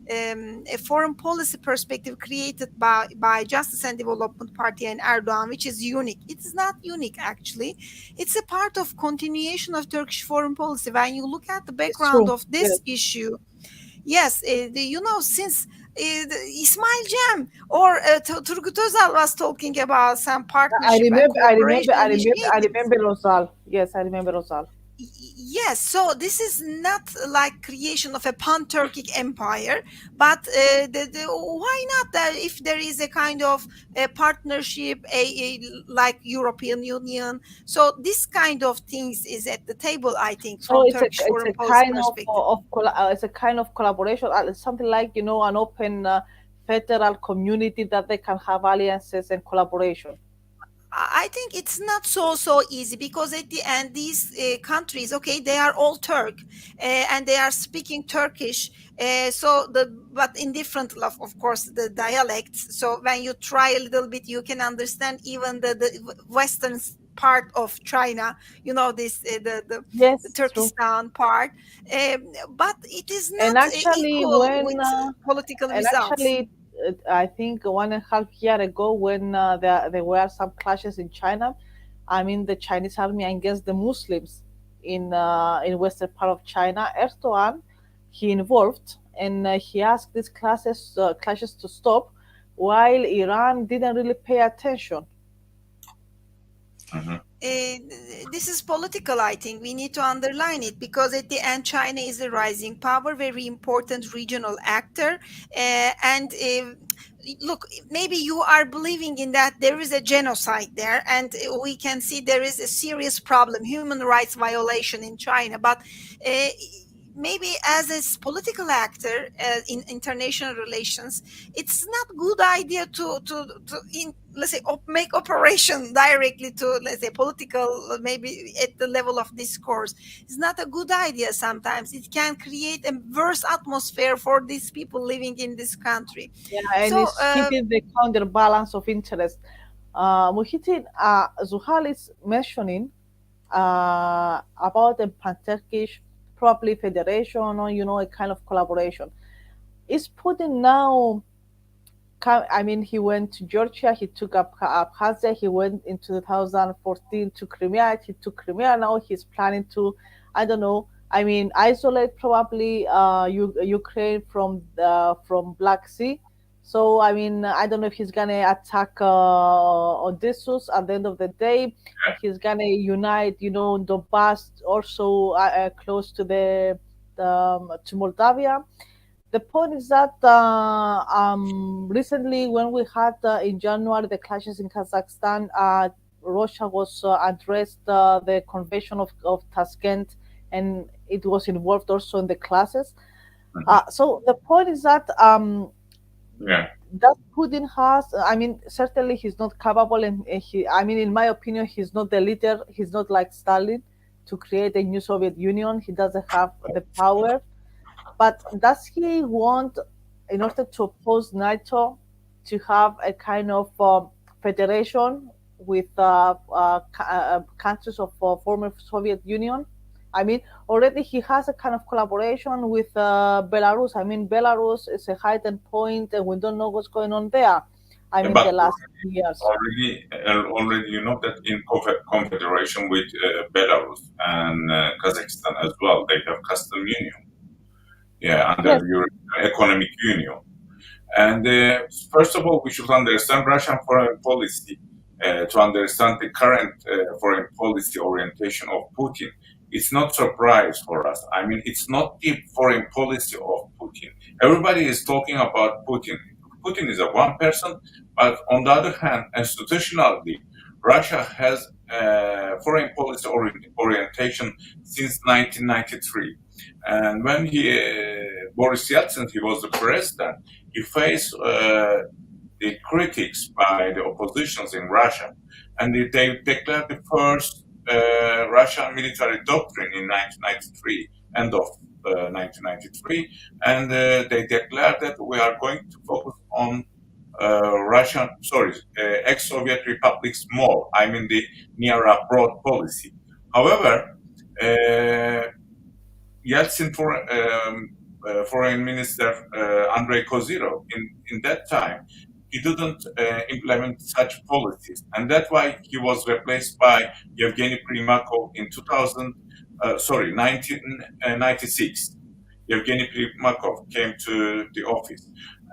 a foreign policy perspective created by Justice and Development Party and Erdogan, which is unique. It is not unique, actually. It's a part of continuation of Turkish foreign policy. When you look at the It's background true. of this Yes. issue, yes, since Ismail Cem or Turgut Özal was talking about some I partnership and remember, I remember, cooperation I remember, I initiatives. remember Rosal. Yes, I remember Rosal. Yes, so this is not like creation of a pan-Turkic empire, but why not that if there is a kind of a partnership, like European Union? So this kind of things is at the table, I think, So from it's a Turkish it's foreign a policy kind perspective. it's a kind of collaboration, something like an open federal community that they can have alliances and collaboration. I think it's not so easy, because at the end these countries, okay, they are all Turk, and they are speaking Turkish. So the but in different, of course, the dialects. So when you try a little bit, you can understand even the western part of China. You know this the Yes, true. Turkestan part, um, but it is And not actually, equal with political and results. actually, I think 1.5 year ago, when there were some clashes in China, I mean the Chinese army against the Muslims in western part of China, Erdogan, he involved, and he asked these clashes to stop, while Iran didn't really pay attention. Mhm. uh, this is political. I think we need to underline it, because at the end China is a rising power, very important regional actor. And look, maybe you are believing in that there is a genocide there, and we can see there is a serious problem, human rights violation in China. But uh, maybe as a political actor in international relations, it's not good idea let's say make operation directly to, let's say, political, maybe at the level of discourse. It's not a good idea. Sometimes it can create a worse atmosphere for these people living in this country. Yeah, and So it's hitting the counterbalance of interest. Muhitin, Zuhal is mentioning about a pan-Turkish, probably federation, or a kind of collaboration. Is Putin now? I mean, he went to Georgia, he took up Abkhazia, he went in 2014 to Crimea, he took Crimea. Now he's planning to, I don't know. I mean, isolate probably Ukraine from Black Sea. So I mean, I don't know if he's gonna attack Odysseus at the end of the day. He's gonna unite, Donbass also close to to Moldavia. The point is that recently, when we had in January the clashes in Kazakhstan, Russia was addressed the convention of Tashkent, and it was involved also in the classes. Mhm. So the point is that Yeah. that Putin has, I mean, certainly he's not capable, and I mean, in my opinion, he's not the leader. He's not like Stalin to create a new Soviet Union. He doesn't have the power. But does he want, in order to oppose NATO, to have a kind of federation with countries of former Soviet Union? I mean, already he has a kind of collaboration with Belarus. I mean, Belarus is a hidden point, and we don't know what's going on there. I mean, the But last years. already you know that in confederation with Belarus and Kazakhstan as well, they have custom union. Yeah, under Yes, the European Economic Union. And first of all, we should understand Russian foreign policy to understand the current foreign policy orientation of Putin. It's not surprise for us. I mean, it's not the foreign policy of Putin. Everybody is talking about Putin. Putin is a one person, but on the other hand, institutionally, Russia has foreign policy orientation since 1993. And when Boris Yeltsin, he was the president, he faced the critics by the oppositions in Russia, and they declared the first Russian military doctrine in 1993, end of 1993, and they declared that we are going to focus on ex-Soviet republics more. I mean the near abroad policy. However, Yeltsin foreign minister Andrei Kozyrov in that time he didn't implement such policies, and that's why he was replaced by Yevgeny Primakov in 1996. Yevgeny Primakov came to the office.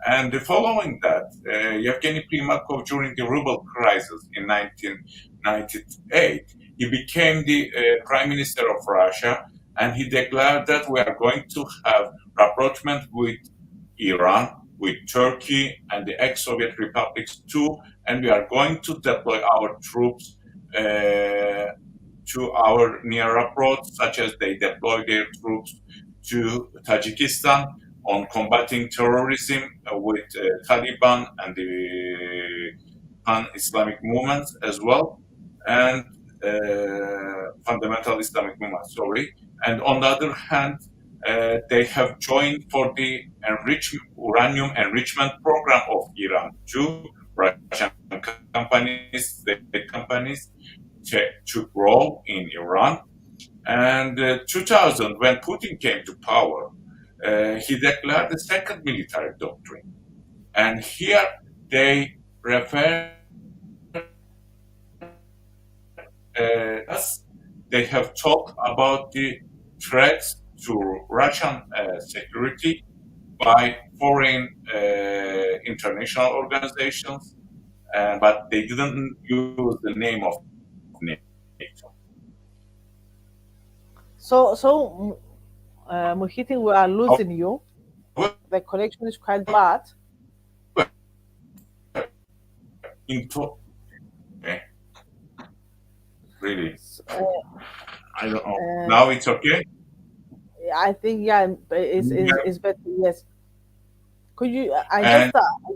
And following that, Yevgeny Primakov, during the ruble crisis in 1998, he became the prime minister of Russia, and he declared that we are going to have rapprochement with Iran, with Turkey, and the ex-Soviet republics too, and we are going to deploy our troops to our near abroad, such as they deploy their troops to Tajikistan on combating terrorism with Taliban and the pan-Islamic movements as well, and fundamental Islamic movement, sorry. And on the other hand, they have joined for the uranium enrichment program of Iran too. Russian companies, state companies, to grow in Iran. And 2000, when Putin came to power, he declared the second military doctrine. And here they refer us, they have talked about the threats to Russian security by foreign international organizations, but they didn't use the name of NATO. Muhyiddin, we are losing you. The connection is quite bad. Really, I don't know. Now it's okay. I think it's better. Yes. Could you?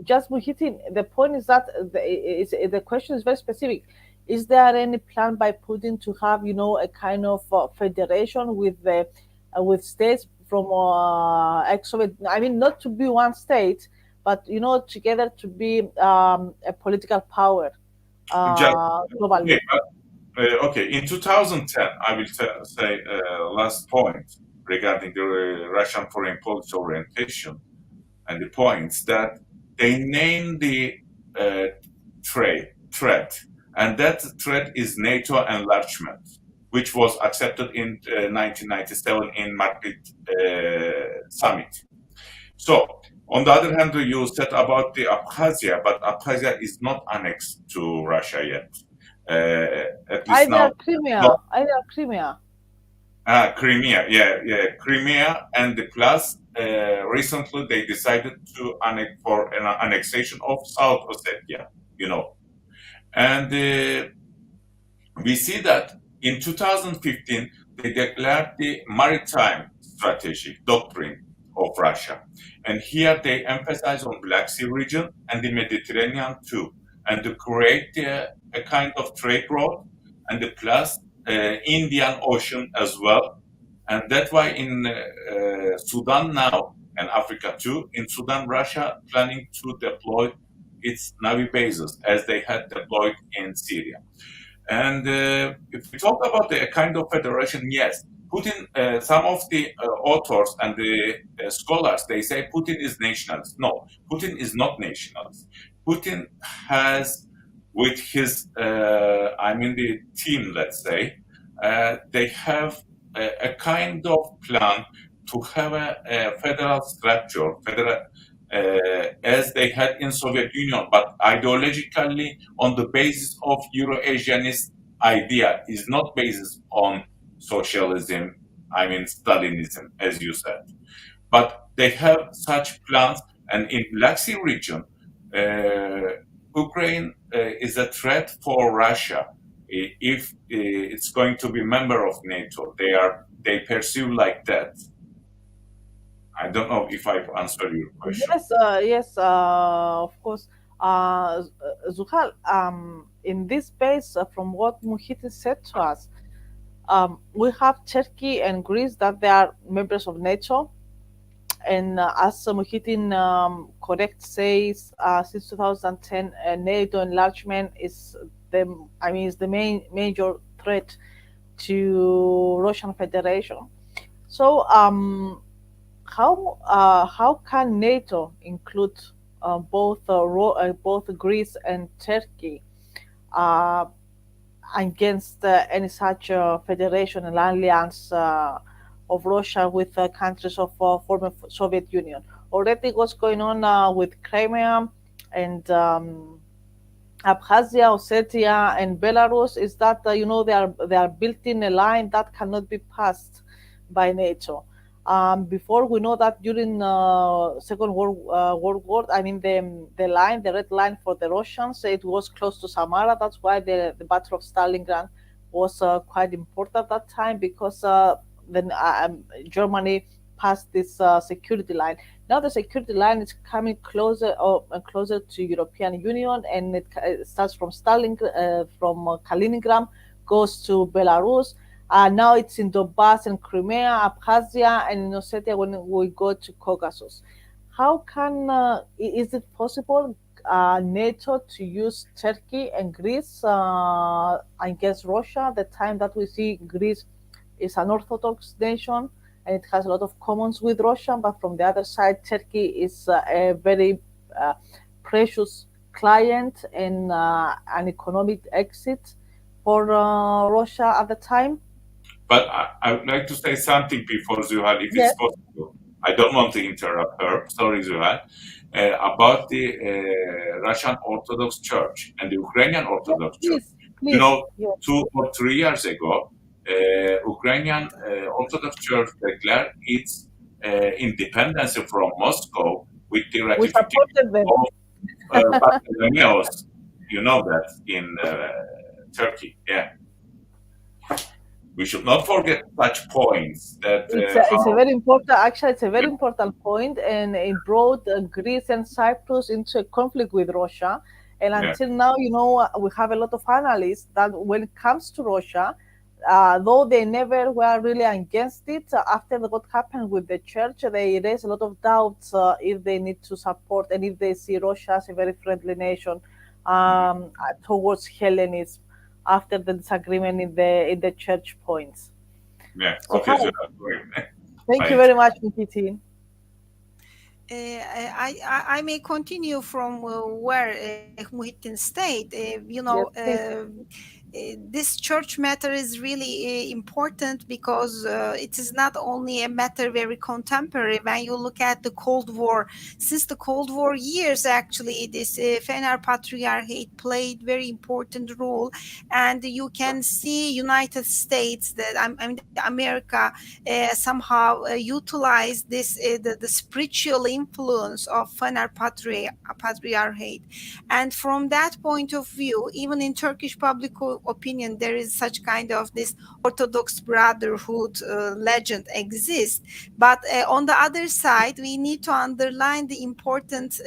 Just Muhyiddin. The point is that the question is very specific. Is there any plan by Putin to have a kind of federation with states from ex-Soviet? I mean, not to be one state, but together to be a political power globally. Okay, in 2010, I will say last point regarding the Russian foreign policy orientation, and the points that they named the threat, and that threat is NATO enlargement, which was accepted in 1997 in Madrid summit. So, on the other hand, you said about the Abkhazia, but Abkhazia is not annexed to Russia yet. At least now. Crimea. Crimea, yeah, Crimea, and the plus recently they decided to annex for an annexation of South Ossetia, and we see that in 2015 they declared the maritime strategy doctrine of Russia, and here they emphasize on Black Sea region and the Mediterranean too, and to create a kind of trade route, and the plus Indian Ocean as well. And that's why in Sudan now, and Africa too, in Sudan, Russia planning to deploy its Navy bases as they had deployed in Syria. And if we talk about the kind of federation, yes, Putin, some of the authors and the scholars, they say Putin is nationalist. No, Putin is not nationalist. Putin has, with his, I mean, the team, let's say, they have a kind of plan to have a federal structure, federal, as they had in Soviet Union, but ideologically on the basis of Euro-Asianist idea, is not based on socialism, I mean Stalinism, as you said. But they have such plans, and in Black Sea region, Ukraine is a threat for Russia. If it's going to be member of NATO, they perceive like that. I don't know if I've answered your question. Yes, yes, of course. Zuhal, in this base, from what Muhit said to us, we have Turkey and Greece that they are members of NATO, and as Muhitin correct says, since 2010, NATO enlargement is the, I mean, is the major threat to Russian Federation. So, how can NATO include both Greece and Turkey uh, against any such federation and alliance of Russia with countries of former Soviet Union? Already, what's going on with Crimea and Abkhazia, Ossetia, and Belarus is that they are built in a line that cannot be passed by NATO. Before we know that during Second World War, I mean the red line for the Russians, it was close to Samara. That's why the Battle of Stalingrad was quite important at that time because then Germany passed this security line. Now the security line is coming closer and closer to European Union, and it starts from Kaliningrad, goes to Belarus. Now it's in Donbass and Crimea, Abkhazia, and in Ossetia when we go to Caucasus. How can is it possible NATO to use Turkey and Greece against Russia? The time that we see Greece is an Orthodox nation and it has a lot of commons with Russia, but from the other side, Turkey is a very precious client and an economic exit for Russia at the time. But I would like to say something before Zuhal, if it's Yes, possible. I don't want to interrupt her. Sorry, Zuhal. About the Russian Orthodox Church and the Ukrainian yes, Orthodox Church. please, You please. know, Yes. 2 or 3 years ago, Ukrainian Orthodox Church declared its independence from Moscow with the We ratification supported them. of Bartholomeos. You know that in Turkey. Yeah, we should not forget such points that It's a how very important, actually, it's a very important point, and it brought Greece and Cyprus into a conflict with Russia. And yeah. until now, we have a lot of analysts that when it comes to Russia, though they never were really against it, after what happened with the church, they raise a lot of doubts if they need to support and if they see Russia as a very friendly nation towards Hellenism after the disagreement in the church points. Yeah. So, Okay, hi. so Thank you fine. very much, Nikitin. I may continue from where Muhittin stayed. Yes, please. This church matter is really important because it is not only a matter very contemporary. When you look at the Cold War, since the Cold War years, actually, this Fener Patriarchate played very important role, and you can see United States, that I mean America, somehow utilized this the spiritual influence of Fener Patriarchate, and from that point of view, even in Turkish public opinion, there is such kind of this Orthodox brotherhood legend exists. But on the other side, we need to underline the important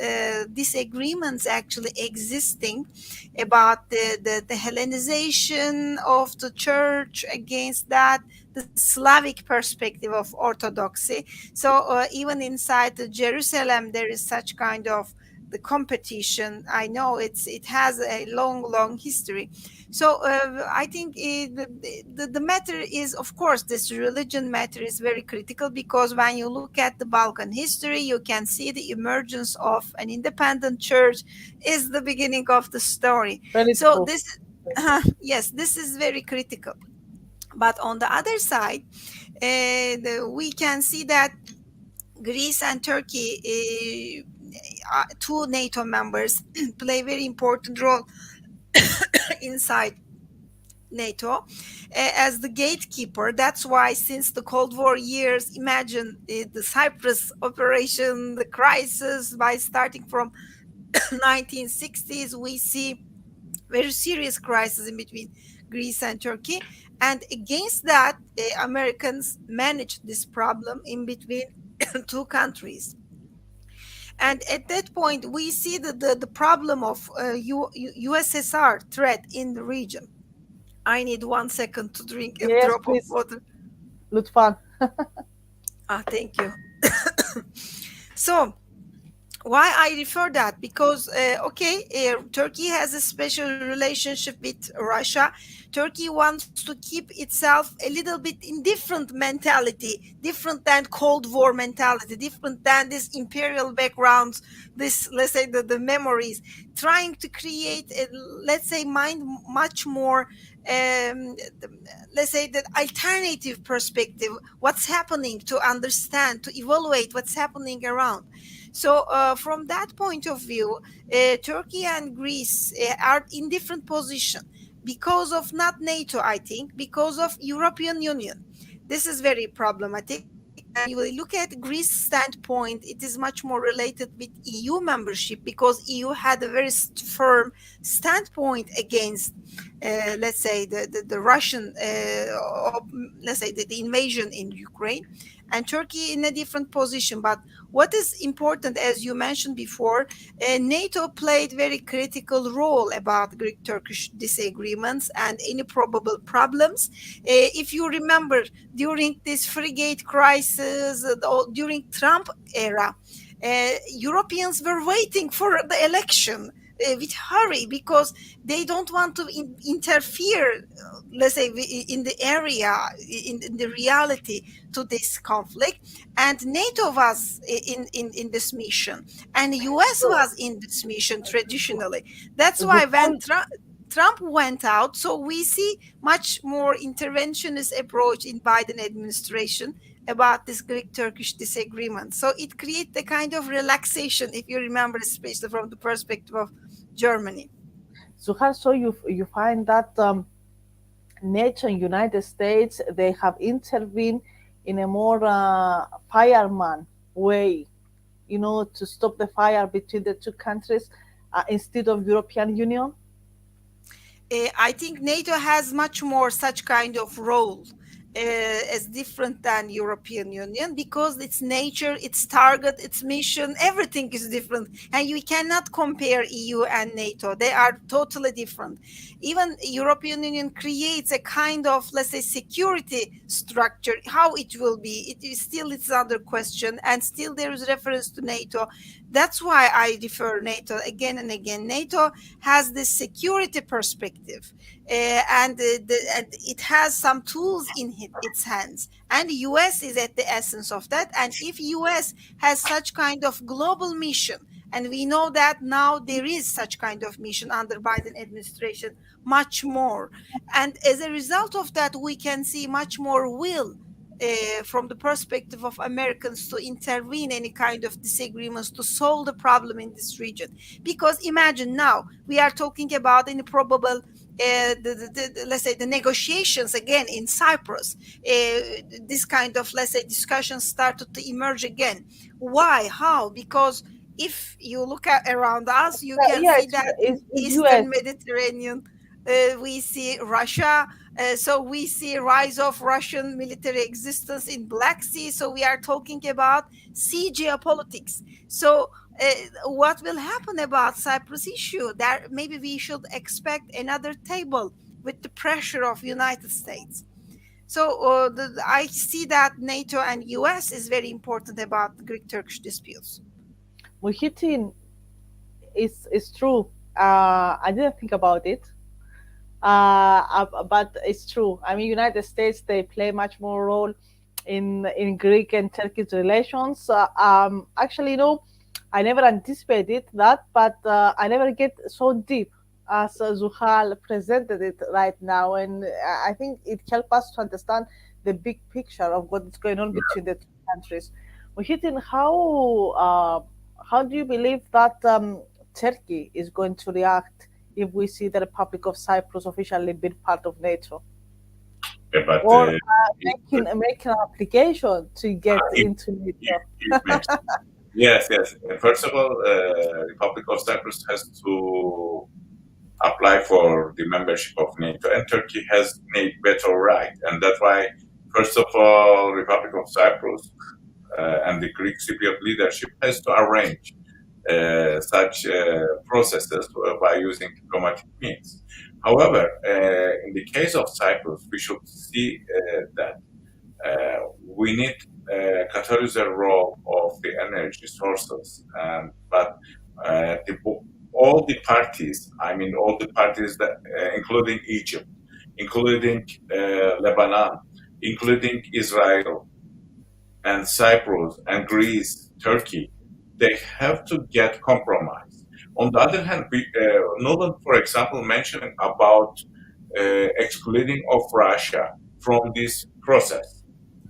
disagreements actually existing about the Hellenization of the church against that, the Slavic perspective of Orthodoxy. So even inside the Jerusalem, there is such kind of the competition. I know it has a long history. So I think the matter is, of course, this religion matter is very critical, because when you look at the Balkan history, you can see the emergence of an independent church is the beginning of the story. Very So true. this, yes, this is very critical. But on the other side, we can see that Greece and Turkey, two NATO members, play a very important role inside NATO as the gatekeeper. That's why, since the Cold War years, imagine the Cyprus operation, the crisis, by starting from 1960s, we see very serious crisis in between Greece and Turkey. And against that, Americans managed this problem in between two countries. And at that point, we see the problem of USSR threat in the region. I need 1 second to drink a Yes, drop of please. water. Lutfan. Thank you. So, why I refer that? Because Turkey has a special relationship with Russia. Turkey wants to keep itself a little bit in different mentality, different than Cold War mentality, different than this imperial backgrounds, this, let's say, the memories, trying to create a, let's say, mind much more let's say, that alternative perspective, what's happening, to understand, to evaluate what's happening around. So from that point of view, Turkey and Greece are in different position, because of not NATO, I think, because of European Union. This is very problematic. When you look at Greece standpoint, it is much more related with EU membership, because EU had a very firm standpoint against, let's say, the Russian, let's say, the invasion in Ukraine, and Turkey in a different position. But what is important, as you mentioned before, NATO played very critical role about Greek-Turkish disagreements and any probable problems. If you remember, during this frigate crisis, during Trump era, Europeans were waiting for the election with hurry, because they don't want to interfere, let's say, in the area, in the reality to this conflict. And NATO was in this mission, and the US So, was in this mission traditionally. That's the why when whole Trump went out, so we see much more interventionist approach in Biden administration about this Greek-Turkish disagreement. So it creates a kind of relaxation, if you remember, especially from the perspective of Germany. Zuhal, so you find that NATO and United States, they have intervened in a more fireman way, to stop the fire between the two countries instead of European Union. I think NATO has much more such kind of role as different than European Union, because its nature, its target, its mission, everything is different, and you cannot compare EU and NATO. They are totally different. Even European Union creates a kind of, let's say, security structure. How it will be, it is still, it's under question, and still there is reference to NATO. That's why I refer NATO again and again. NATO has this security perspective, and it has some tools in its hands. And US is at the essence of that. And if US has such kind of global mission, and we know that now there is such kind of mission under Biden administration, much more. And as a result of that, we can see much more will from the perspective of Americans to intervene any kind of disagreements to solve the problem in this region. Because imagine now we are talking about any probable let's say, the negotiations again in Cyprus. This kind of, let's say, discussions started to emerge again. Why? How? Because if you look at around us, you can Yeah, see that in it's US. Eastern Mediterranean, we see Russia. So we see a rise of Russian military existence in Black Sea. So we are talking about sea geopolitics. So what will happen about Cyprus issue? That maybe we should expect another table with the pressure of United States. So I see that NATO and US is very important about Greek-Turkish disputes. Muhitin, it's true. I didn't think about it, but it's true. I mean, United States, they play much more role in Greek and Turkish relations. Actually, I never anticipated that, but I never get so deep as Zuhal presented it right now, and I think it helps us to understand the big picture of what is going on between the two countries. Muhitin, how do you believe that Turkey is going to react if we see the Republic of Cyprus officially being part of NATO, Yeah, but or it, making an application to get it, into it, NATO? it makes yes, yes. First of all, Republic of Cyprus has to apply for the membership of NATO, and Turkey has made veto right, and that's why, first of all, Republic of Cyprus and the Greek Cypriot leadership has to arrange such processes by using diplomatic means. However, in the case of Cyprus, we should see that we need catalyst role of the energy sources, but all the parties, I mean, all the parties that, including Egypt, including Lebanon, including Israel, and Cyprus and Greece, Turkey, they have to get compromise. On the other hand, no one, for example, mentioning about excluding of Russia from this process.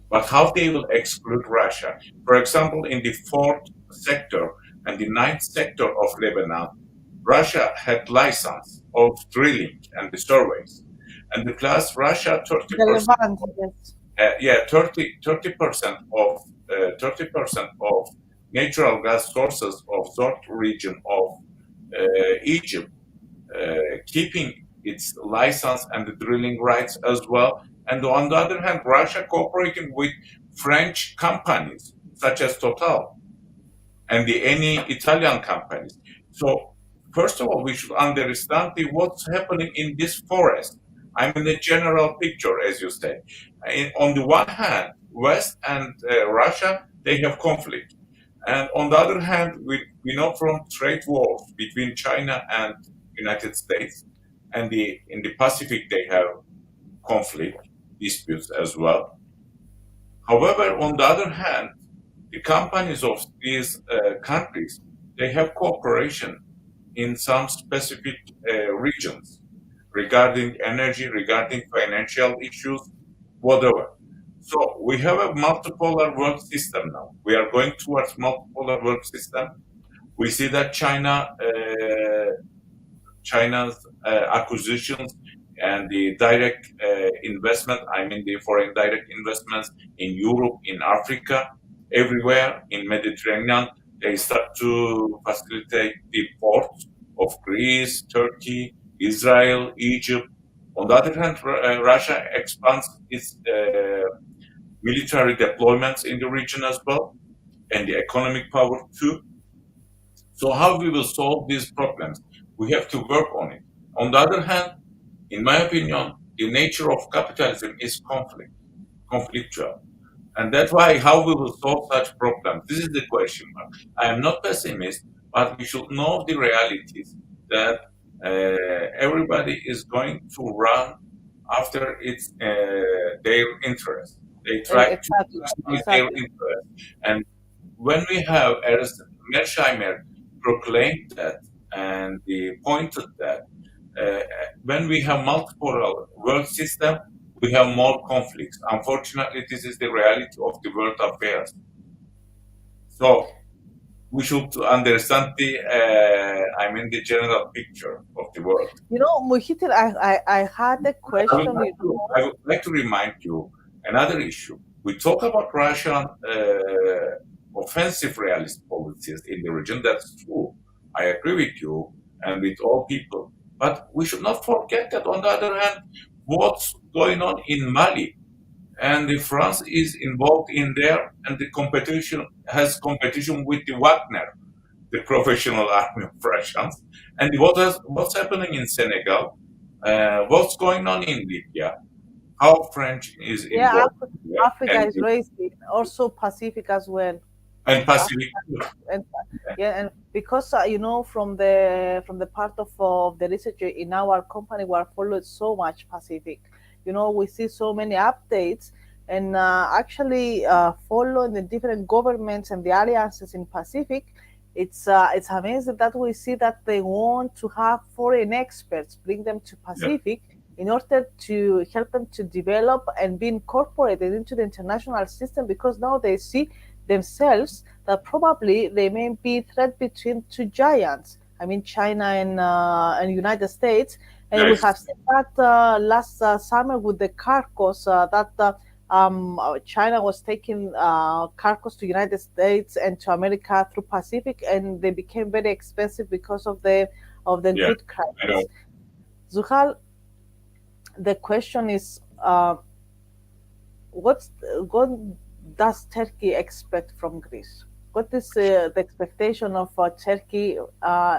But how they will exclude Russia? For example, in the fourth sector and the ninth sector of Lebanon, Russia had license of drilling and the surveys. And the plus Russia The 30%, Levant, yes. yeah, 30% of 30% of natural gas sources of that region of Egypt, keeping its license and the drilling rights as well. And on the other hand, Russia cooperating with French companies such as Total and any Italian companies. So first of all, we should understand what's happening in this forest. I mean, the general picture, as you say. On the one hand, West and Russia, they have conflict. And on the other hand, we know from trade wars between China and United States, and in the Pacific they have conflict disputes as well. However, on the other hand, the companies of these countries, they have cooperation in some specific regions regarding energy, regarding financial issues, whatever. So we have a multipolar world system now. We are going towards multipolar world system. We see that China's acquisitions and the direct investment, I mean the foreign direct investments in Europe, in Africa, everywhere in Mediterranean, they start to facilitate the ports of Greece, Turkey, Israel, Egypt. On the other hand, Russia expands its military deployments in the region as well, and the economic power too. So how we will solve these problems? We have to work on it. On the other hand, in my opinion, the nature of capitalism is conflictual. And that's why how we will solve such problems. This is the question mark. I am not pessimist, but we should know the realities that everybody is going to run after their interest. They try to Exactly, maximize their exactly. interest. And when we have, as Mersheimer proclaimed that and he pointed that uh, when we have multiple world system, we have more conflicts. Unfortunately, this is the reality of the world affairs. So we should understand I mean, the general picture of the world. Muhitin, I had a question, I would like to remind you another issue. We talk about Russian offensive realist policies in the region. That's true. I agree with you and with all people. But we should not forget that, on the other hand, what's going on in Mali, and the France is involved in there, and the competition has competition with the Wagner, the professional army of Russians, and what's happening in Senegal, what's going on in Libya, how French is yeah, involved here, Africa and is raising, also Pacific as well. and Pacific too. And yeah, and because from the part of the research in our company, we are following so much Pacific. We see so many updates, and actually following the different governments and the alliances in Pacific. It's amazing that we see that they want to have foreign experts, bring them to Yeah, Pacific in order to help them to develop and be incorporated into the international system, because now they see themselves that probably they may be a threat between two giants. I mean, China and United States, and we yes, have seen that last summer with the cargoes that China was taking cargoes to United States and to America through Pacific, and they became very expensive because of the yeah, good I know. crisis. Zuhal, the question is, what's what does Turkey expect from Greece? What is the expectation of Turkey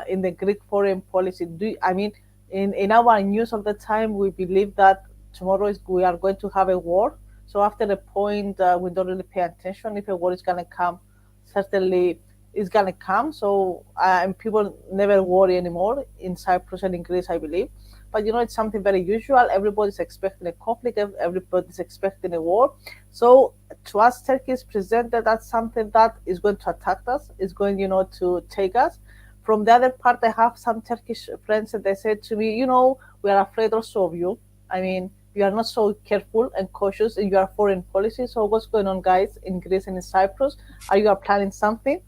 in the Greek foreign policy? I mean, in our news all the time, we believe that tomorrow we are going to have a war. So after the point, we don't really pay attention if a war is going to come. Certainly, it's going to come. So and people never worry anymore in Cyprus and in Greece, I believe. But it's something very usual. Everybody's expecting a conflict. Everybody's expecting a war. So to us, Turkey is presented as something that is going to attack us, is going, to take us. From the other part, I have some Turkish friends, and they said to me, we are afraid also of you. I mean, you are not so careful and cautious in your foreign policy. So what's going on, guys, in Greece and in Cyprus? Are you planning something?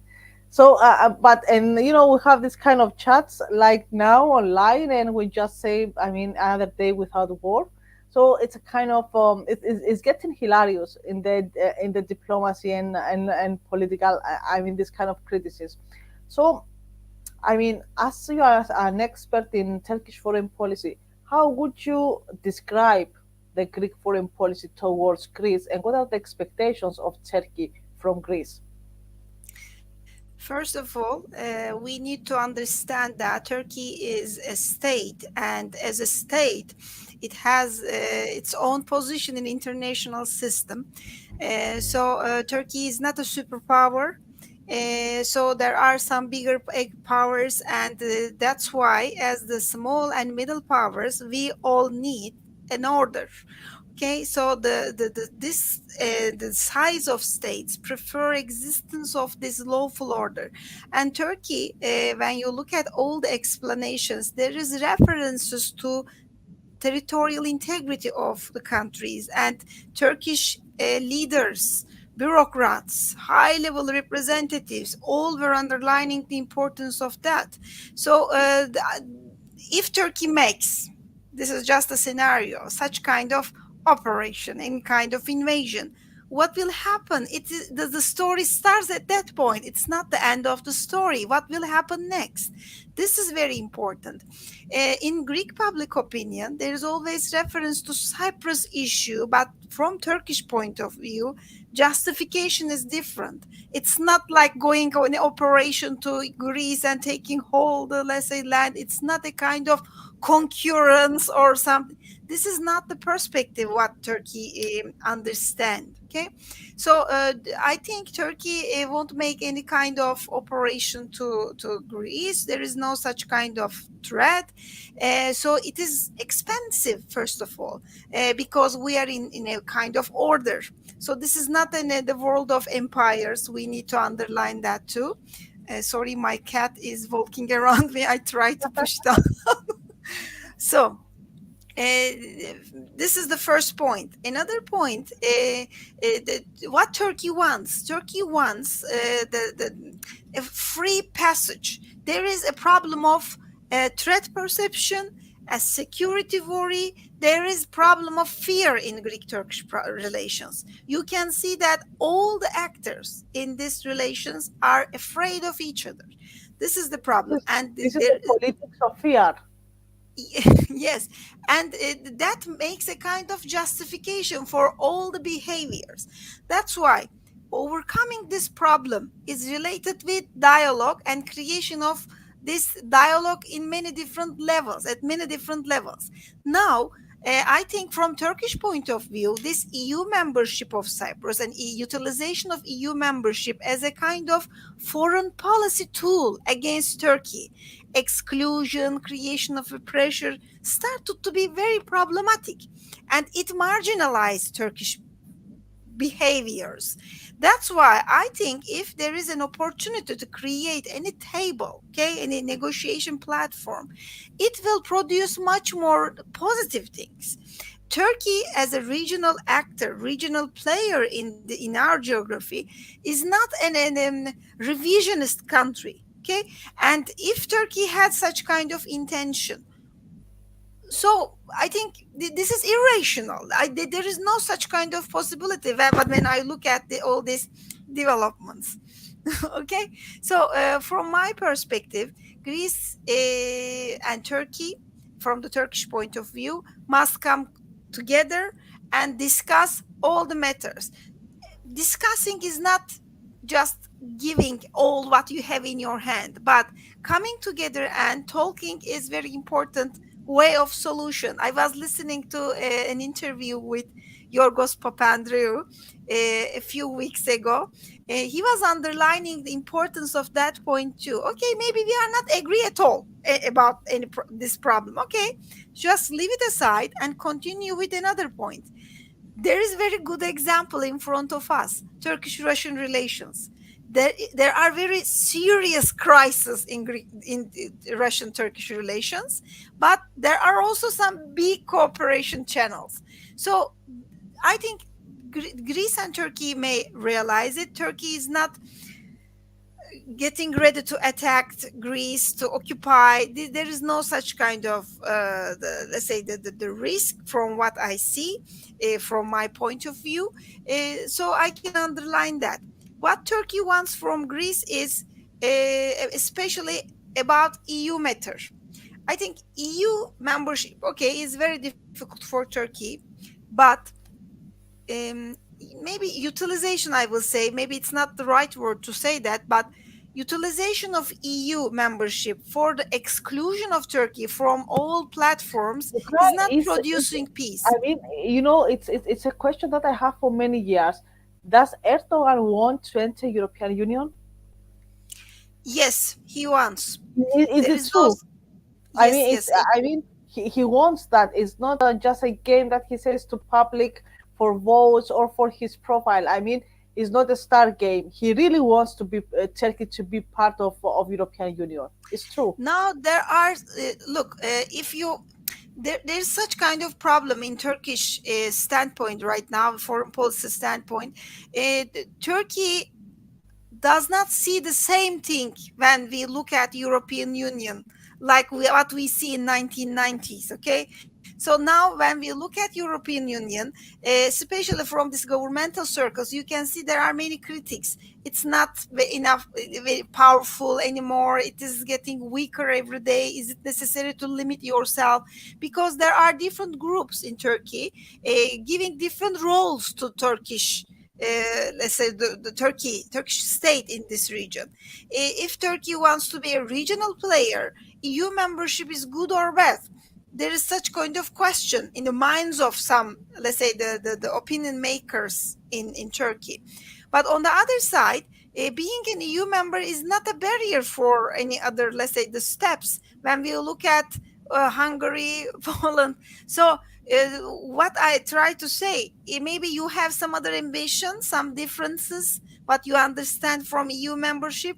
So, but and we have this kind of chats like now online, and we just say, I mean, another day without war. So it's a kind of it's getting hilarious in the diplomacy and political. I mean, this kind of criticism. So, I mean, as you are an expert in Turkish foreign policy, how would you describe the Greek foreign policy towards Greece, and what are the expectations of Turkey from Greece? First of all, we need to understand that Turkey is a state, and as a state, it has its own position in international system. So Turkey is not a superpower. So there are some bigger powers, and that's why, as the small and middle powers, we all need an order. Okay, so the size of states prefer existence of this lawful order, and Turkey, when you look at all the explanations, there is references to territorial integrity of the countries, and Turkish leaders, bureaucrats, high level representatives, all were underlining the importance of that. So if Turkey makes, this is just a scenario, such kind of operation, any kind of invasion, what will happen? The story starts at that point. It's not the end of the story. What will happen next? This is very important. In Greek public opinion, there is always reference to Cyprus issue, but from Turkish point of view, justification is different. It's not like going on an operation to Greece and taking hold, let's say, land. It's not a kind of concurrence or something. This is not the perspective what Turkey understand. Okay, so I think Turkey won't make any kind of operation to Greece. There is no such kind of threat. So it is expensive, first of all, because we are in a kind of order. So this is not in the world of empires. We need to underline that too. Sorry, my cat is walking around me. I try to push down. So this is the first point. Another point, what Turkey wants. Turkey wants a free passage. There is a problem of threat perception, a security worry. There is problem of fear in Greek-Turkish relations. You can see that all the actors in these relations are afraid of each other. This is the problem, This, and this is there the politics of fear. yes, and that makes a kind of justification for all the behaviors. That's why overcoming this problem is related with dialogue and creation of this dialogue in many different levels, at many different levels. Now, I think from Turkish point of view, this EU membership of Cyprus and utilization of EU membership as a kind of foreign policy tool against Turkey, exclusion, creation of a pressure, started to be very problematic, and it marginalized Turkish behaviors. That's why I think if there is an opportunity to create any table, okay, any negotiation platform, it will produce much more positive things. Turkey as a regional actor, regional player in our geography, is not an revisionist country. Okay, and if Turkey had such kind of intention, so I think this is irrational. There is no such kind of possibility. But when I look at all these developments, okay. So from my perspective, Greece and Turkey, from the Turkish point of view, must come together and discuss all the matters. Discussing is not just giving all what you have in your hand, but coming together and talking is very important way of solution. I was listening to an interview with Yorgos Papandreou a few weeks ago. He was underlining the importance of that point too. Okay, maybe we are not agree at all about this problem. Okay, just leave it aside and continue with another point. There is very good example in front of us: Turkish-Russian relations. There are very serious crises in Russian-Turkish relations, but there are also some big cooperation channels. So I think Greece and Turkey may realize it. Turkey is not getting ready to attack Greece, to occupy. There is no such kind of, let's say, the risk from what I see, from my point of view. So I can underline that. What Turkey wants from Greece is especially about EU matter. I think EU membership, okay, is very difficult for Turkey, but maybe utilization, I will say, maybe it's not the right word to say that, but utilization of EU membership for the exclusion of Turkey from all platforms is Ukraine not is producing I peace. mean, it's a question that I have for many years. Does Erdogan want to enter European Union? Yes, he wants. Is There it is no. true? I Yes, mean, yes. he wants that. It's not just a game that he says to public for votes or for his profile. I mean, it's not a star game. He really wants to be Turkey to be part of European Union. It's true. Now there are, look, if you, there's such kind of problem in Turkish standpoint right now, foreign policy standpoint. Turkey does not see the same thing when we look at European Union, like what we see in 1990s. Okay, so now when we look at European Union, especially from this governmental circles, you can see there are many critics. It's not enough, very powerful anymore. It is getting weaker every day. Is it necessary to limit yourself? Because there are different groups in Turkey giving different roles to Turkish, let's say, the Turkish state in this region. If Turkey wants to be a regional player, EU membership is good or bad. There is such kind of question in the minds of some, let's say, the opinion makers in Turkey. But on the other side, being an EU member is not a barrier for any other, let's say, the steps when we look at Hungary, Poland. So what I try to say, maybe you have some other ambition, some differences, what you understand from EU membership,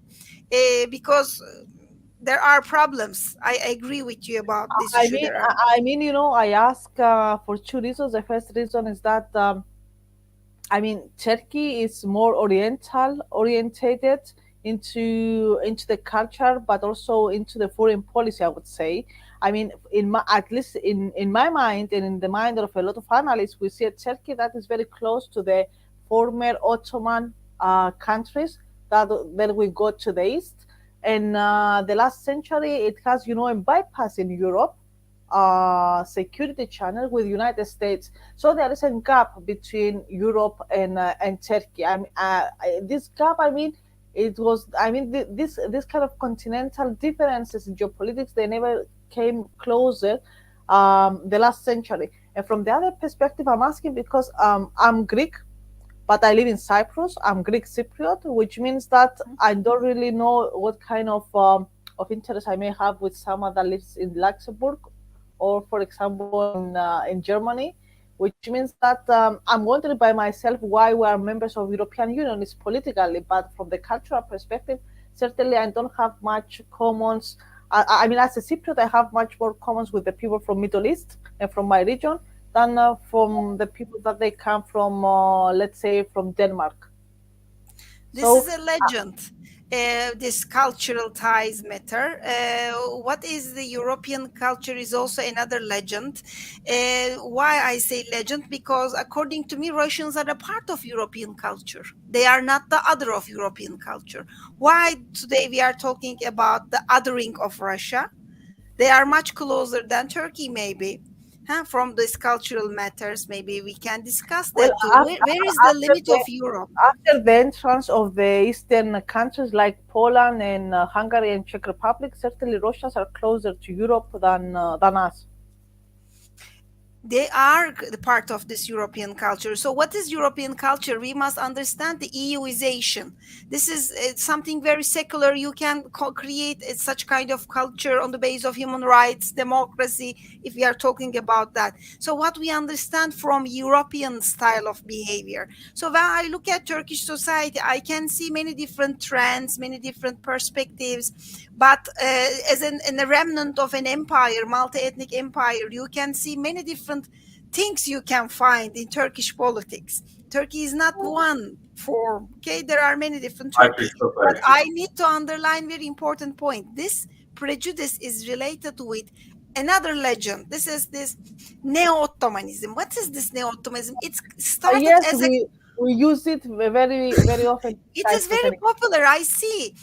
because there are problems. I agree with you about this I issue. mean, There are. I ask for two reasons. The first reason is that I mean, Turkey is more oriental orientated into the culture, but also into the foreign policy. I would say. I mean, in my at least in my mind and in the mind of a lot of analysts, we see a Turkey that is very close to the former Ottoman countries that we got to the east. And the last century, it has a bypass in Europe security channel with United States. So there is a gap between Europe and Turkey. This gap, I mean, it was. I mean, this kind of continental differences in geopolitics, they never came closer the last century. And from the other perspective, I'm asking because I'm Greek, but I live in Cyprus. I'm Greek Cypriot, which means that I don't really know what kind of interest I may have with someone that lives in Luxembourg, or for example in Germany, which means that I'm wondering by myself why we are members of European Union is politically, but from the cultural perspective, certainly I don't have much commons. I mean, as a Cypriot, I have much more commons with the people from Middle East and from my region than from the people that they come from, let's say, from Denmark. This is So a legend. This cultural ties matter. What is the European culture is also another legend. Why I say legend? Because according to me, Russians are a part of European culture. They are not the other of European culture. Why today we are talking about the othering of Russia? They are much closer than Turkey, maybe. Huh? From these cultural matters, maybe we can discuss well, that too. Where is the after limit of the Europe? after the entrance of the eastern countries like Poland and Hungary and Czech Republic, certainly Russians are closer to Europe than us. They are the part of this European culture. So, what is European culture? We must understand the EUization. This is something very secular. You can create such kind of culture on the basis of human rights, democracy, if we are talking about that. So, what we understand from European style of behavior. So, when I look at Turkish society, I can see many different trends, many different perspectives. But as in a remnant of an empire, multi-ethnic empire, you can see many different things you can find in Turkish politics. Turkey is not one form. Okay, there are many different Hybrid Turkey. But society. I need to underline very important point. This prejudice is related with another legend. This is this neo-Ottomanism. What is this neo-Ottomanism? It started Yes, as a we use it very often in it is very schizophrenic. popular, I see.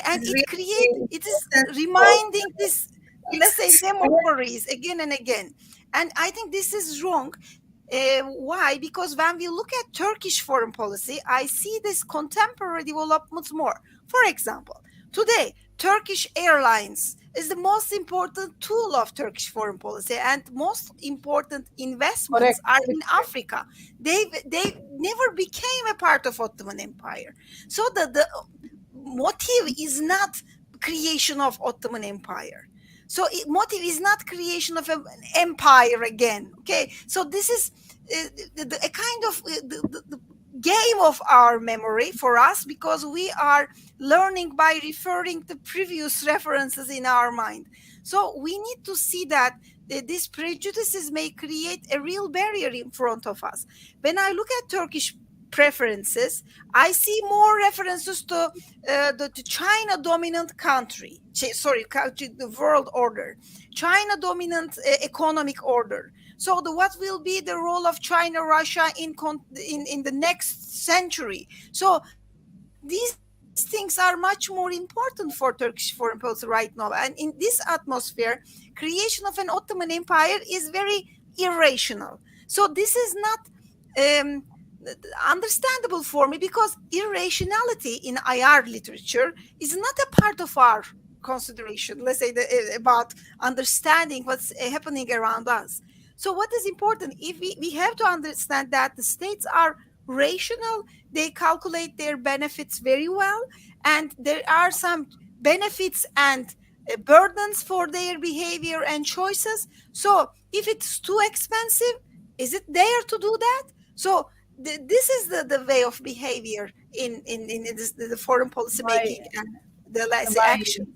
And it create Really it is well, reminding this, let's say, memories again and again. And I think this is wrong. Why? Because when we look at Turkish foreign policy, I see this contemporary developments more. For example, today Turkish Airlines is the most important tool of Turkish foreign policy, and most important investments Correct. are in Africa. They never became a part of Ottoman Empire. So the motive is not creation of Ottoman Empire. So motive is not creation of an empire again. Okay, so this is a kind of the game of our memory for us, because we are learning by referring to previous references in our mind. So we need to see that these prejudices may create a real barrier in front of us. When I look at Turkish preferences, I see more references to the China dominant country. Sorry, the world order, China dominant economic order. So what will be the role of China, Russia in the next century? So these things are much more important for Turkish foreign policy right now. And in this atmosphere, creation of an Ottoman Empire is very irrational. So this is not um, understandable for me, because irrationality in IR literature is not a part of our consideration, let's say, about understanding what's happening around us. So what is important, if we have to understand that the states are rational, they calculate their benefits very well, and there are some benefits and burdens for their behavior and choices. So if it's too expensive, is it there to do that? So this is the way of behavior in this, the foreign policy My making and the, let's say, my action.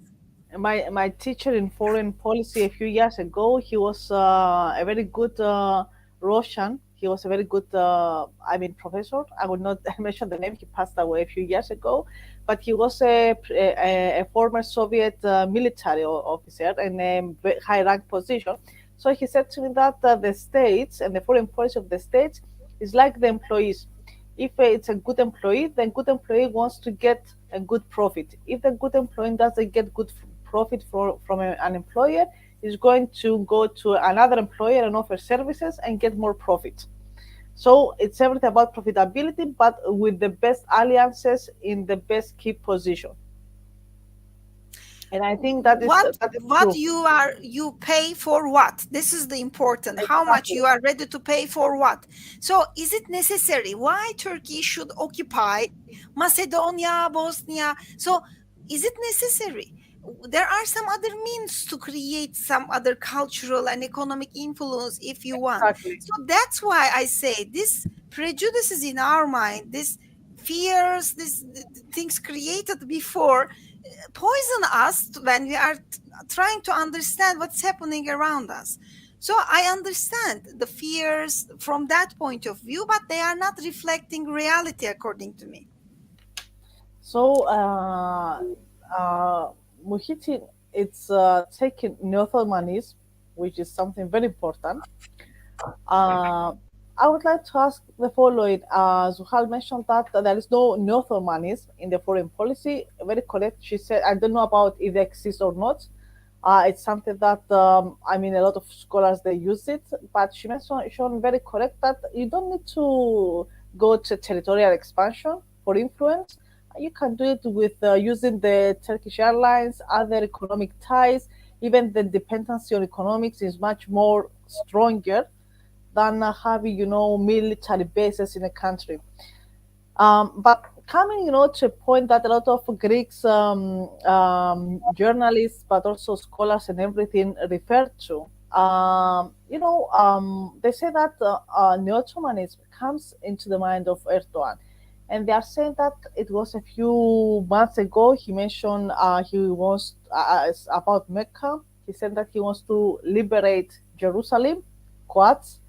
my teacher in foreign policy a few years ago, he was a very good Russian. He was a very good, I mean, professor. I will not mention the name. He passed away a few years ago, but he was a former Soviet military officer in a high rank position. So he said to me that the states and the foreign policy of the states is like the employees. If it's a good employee, then good employee wants to get a good profit. If the good employee doesn't get good profit from an employer, is going to go to another employer and offer services and get more profit. So it's everything about profitability, but with the best alliances in the best key position. And I think that is What true. you pay for what? This is the important. How much Exactly. you are ready to pay for what? So is it necessary? Why Turkey should occupy Macedonia, Bosnia? So is it necessary? There are some other means to create some other cultural and economic influence if you want. Exactly. So that's why I say this prejudices in our mind, this fears, this things created before poison us when we are trying to understand what's happening around us. So I understand the fears from that point of view, but they are not reflecting reality according to me. So, uh, Muhiti, it's taking neo-Ottomanism, which is something very important. Uh, I would like to ask the following. Zuhal mentioned that there is no neo-Ottomanism in the foreign policy. Very correct. She said, I don't know about if it exists or not. It's something that I mean, a lot of scholars they use it, but she mentioned shown very correct that you don't need to go to territorial expansion for influence. You can do it with using the Turkish Airlines, other economic ties. Even the dependency on economics is much more stronger than having, military bases in a country. But coming, to a point that a lot of Greeks journalists, but also scholars and everything refer to, they say that neo-Ottomanism comes into the mind of Erdogan. And they are saying that it was a few months ago. He mentioned he wants about Mecca. He said that he wants to liberate Jerusalem, Quds.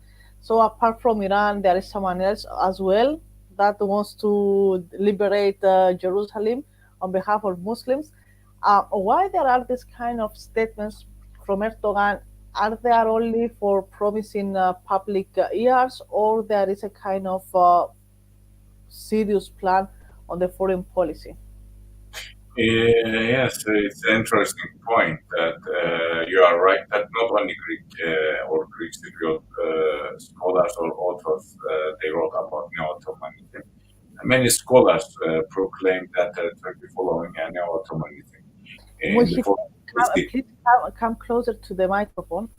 So apart from Iran, there is someone else as well that wants to liberate Jerusalem on behalf of Muslims. Why there are these kind of statements from Erdogan? Are they only for promising public ears, or there is a kind of serious plan on the foreign policy? Yes, it's an interesting point that you are right that not only Greek or Greek Cypriot scholars or authors they wrote about neo-Ottomanism. Many scholars proclaim that Turkey following a neo-Ottomanism in the Muhit, foreign policy. please come closer to the microphone.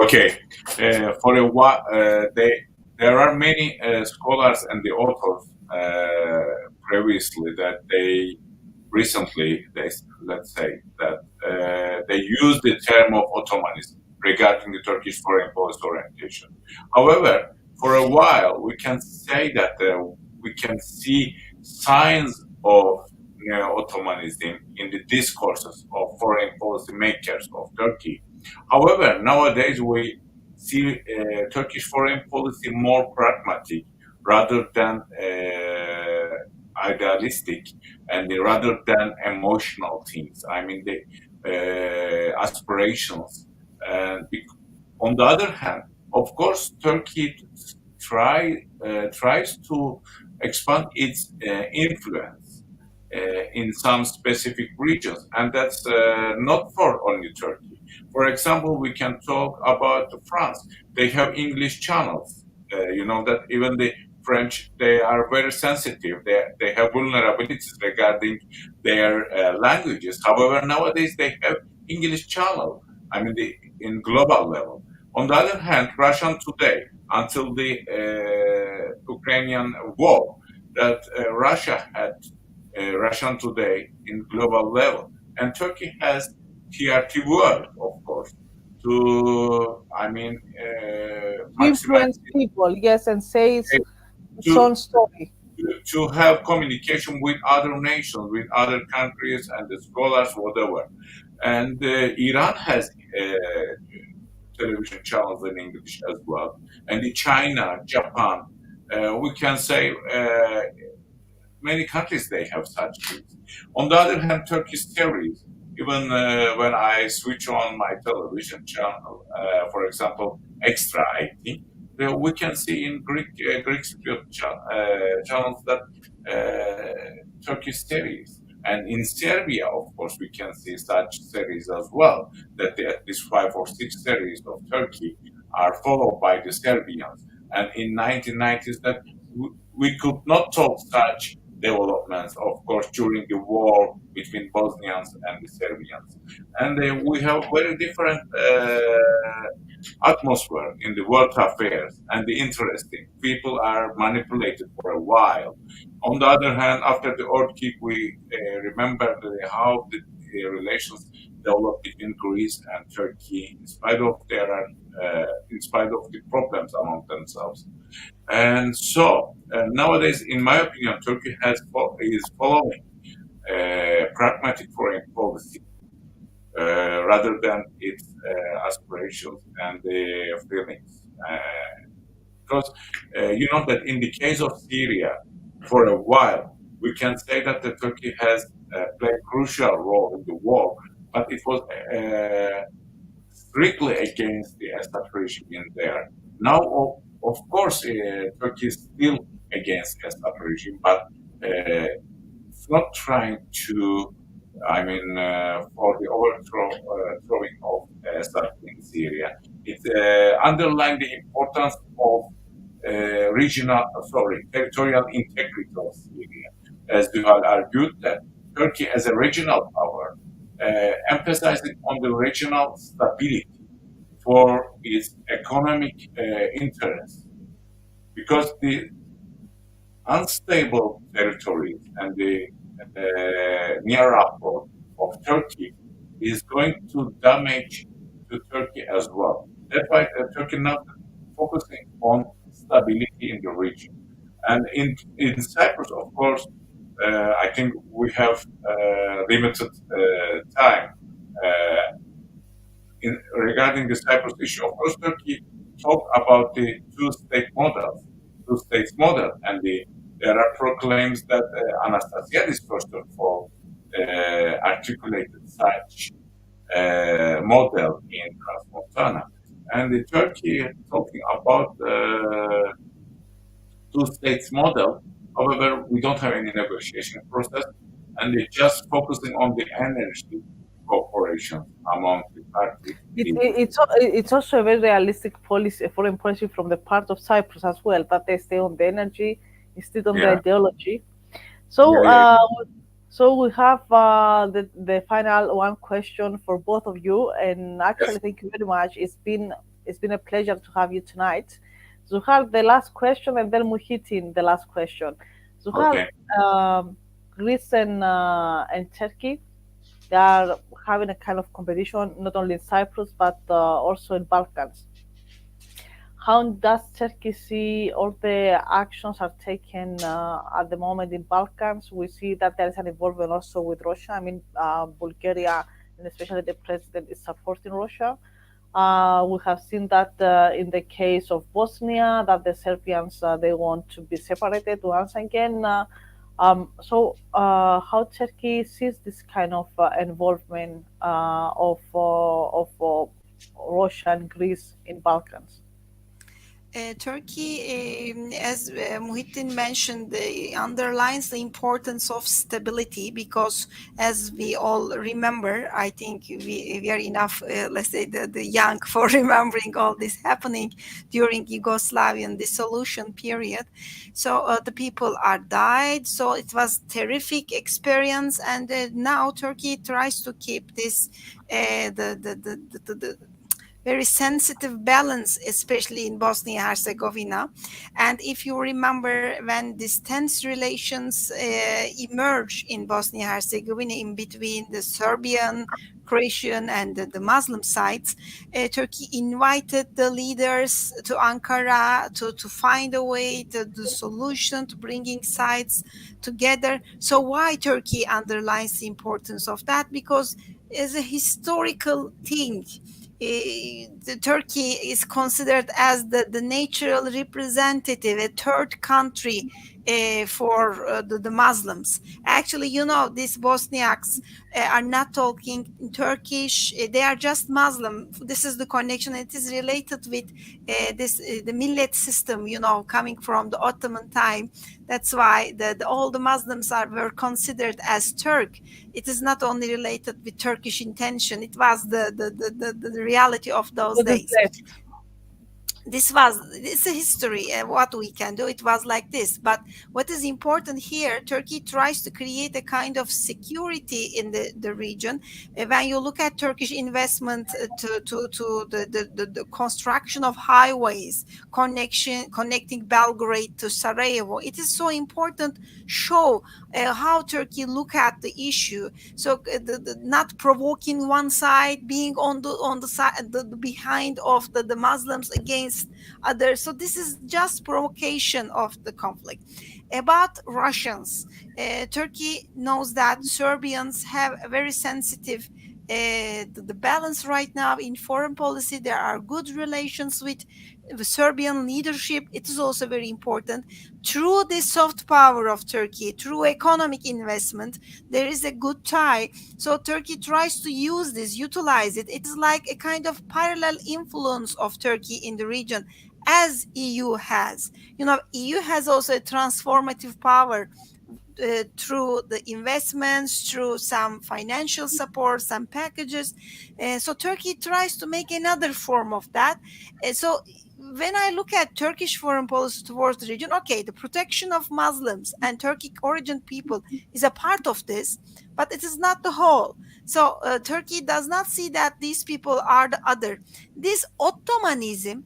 Okay, for a while, there are many scholars and the authors previously that they recently, let's say that they use the term of Ottomanism regarding the Turkish foreign policy orientation. However, for a while, we can say that we can see signs of Ottomanism in the discourses of foreign policy makers of Turkey. However, nowadays we see Turkish foreign policy more pragmatic rather than idealistic and rather than emotional things. I mean, the aspirations. And on the other hand, of course, Turkey tries to expand its influence in some specific regions, and that's not for only Turkey. For example, we can talk about France. They have English channels. You know that even the French, they are very sensitive. They have vulnerabilities regarding their languages. However, nowadays they have English channel. I mean, in global level. On the other hand, Russian today, until the Ukrainian war, that Russia had Russian today in global level, and Turkey has TRT World, of course, to I mean maximize Influence people, yes, and says its to own story. to have communication with other nations, with other countries, and the scholars, whatever. And Iran has television channels in English as well, and in China, Japan, we can say many countries they have such things. On the other hand, Turkish series, even when I switch on my television channel, for example, Extra, I think, we can see in Greek Cypriot channels that Turkish series. And in Serbia, of course, we can see such series as well, that at least 5 or 6 series of Turkey are followed by the Serbians. And in 1990s, that we could not talk such developments, of course, during the war between Bosnians and the Serbians. And we have very different atmosphere in the world affairs and the interesting. People are manipulated for a while. On the other hand, after the earthquake, we remember how the relations developed between Greece and Turkey, in spite of the problems among themselves. And so nowadays, in my opinion, Turkey is following pragmatic foreign policy rather than its aspirations and feelings. Because you know that in the case of Syria, for a while, we can say that the Turkey has played a crucial role in the war, but it was strictly against the Assad regime in there. Now, of course, Turkey is still against Assad regime, but it's not trying to, I mean, for the throwing of Assad in Syria. It underlined the importance of territorial integrity of Syria, as Duhal argued that Turkey as a regional power, emphasizing on the regional stability for its economic interests, because the unstable territories and the near approach of Turkey is going to damage to Turkey as well. That's why Turkey now focusing on stability in the region. And in Cyprus, of course, I think we have limited time regarding the Cyprus issue. Of course, Turkey talked about the two states model, and there are proclaims that Anastasiadis, first of all, articulated such model in Transmontana. And the Turkey talking about two states model. However, we don't have any negotiation process, and they're just focusing on the energy cooperation among the parties. It's also a very realistic policy, foreign policy from the part of Cyprus as well, that they stay on the energy instead on the Yeah, ideology. So, yeah, yeah. so we have the final one question for both of you, and Yes. actually, thank you very much. It's been a pleasure to have you tonight. Zuhal, the last question, and then Muhitin, the last question. Zuhal, Okay. Greece and Turkey, they are having a kind of competition not only in Cyprus but also in Balkans. How does Turkey see all the actions are taken at the moment in Balkans? We see that there is an involvement also with Russia. I mean, Bulgaria and especially the president is supporting Russia. We have seen that in the case of Bosnia, that the Serbians they want to be separated once again. How Turkey sees this kind of involvement of Russia and Greece in Balkans? Turkey, as Muhittin mentioned, underlines the importance of stability because, as we all remember, I think we are enough, let's say, the young for remembering all this happening during Yugoslavian dissolution period. So the people are died. So it was terrific experience, and now Turkey tries to keep this the very sensitive balance, especially in Bosnia Herzegovina. And if you remember, when these tense relations emerged in Bosnia Herzegovina in between the Serbian, Croatian, and the Muslim sides, Turkey invited the leaders to Ankara to find a way to the solution, to bringing sides together. So why Turkey underlines the importance of that? Because as a historical thing, the Turkey is considered as the natural representative, a third country for the Muslims. Actually, these Bosniaks are not talking Turkish. They are just Muslim. This is the connection. It is related with the millet system, coming from the Ottoman time. That's why all the Muslims were considered as Turk. It is not only related with Turkish intention. It was the reality of those What is days. that? it's a history, what we can do, it was like this. But what is important here, Turkey tries to create a kind of security in the region. When you look at Turkish investment to the construction of highways, connecting Belgrade to Sarajevo, it is so important show how Turkey look at the issue. So not provoking one side, being on the side, the behind of the Muslims against others. So this is just provocation of the conflict. About Russians, Turkey knows that Serbians have a very sensitive the balance right now in foreign policy. There are good relations with the Serbian leadership. It is also very important. Through the soft power of Turkey, through economic investment, there is a good tie. So Turkey tries to use this, utilize it. It is like a kind of parallel influence of Turkey in the region, as EU has. EU has also a transformative power through the investments, through some financial support, some packages. So Turkey tries to make another form of that. So when I look at Turkish foreign policy towards the region, okay, the protection of Muslims and Turkic origin people is a part of this, but it is not the whole. So Turkey does not see that these people are the other. This Ottomanism,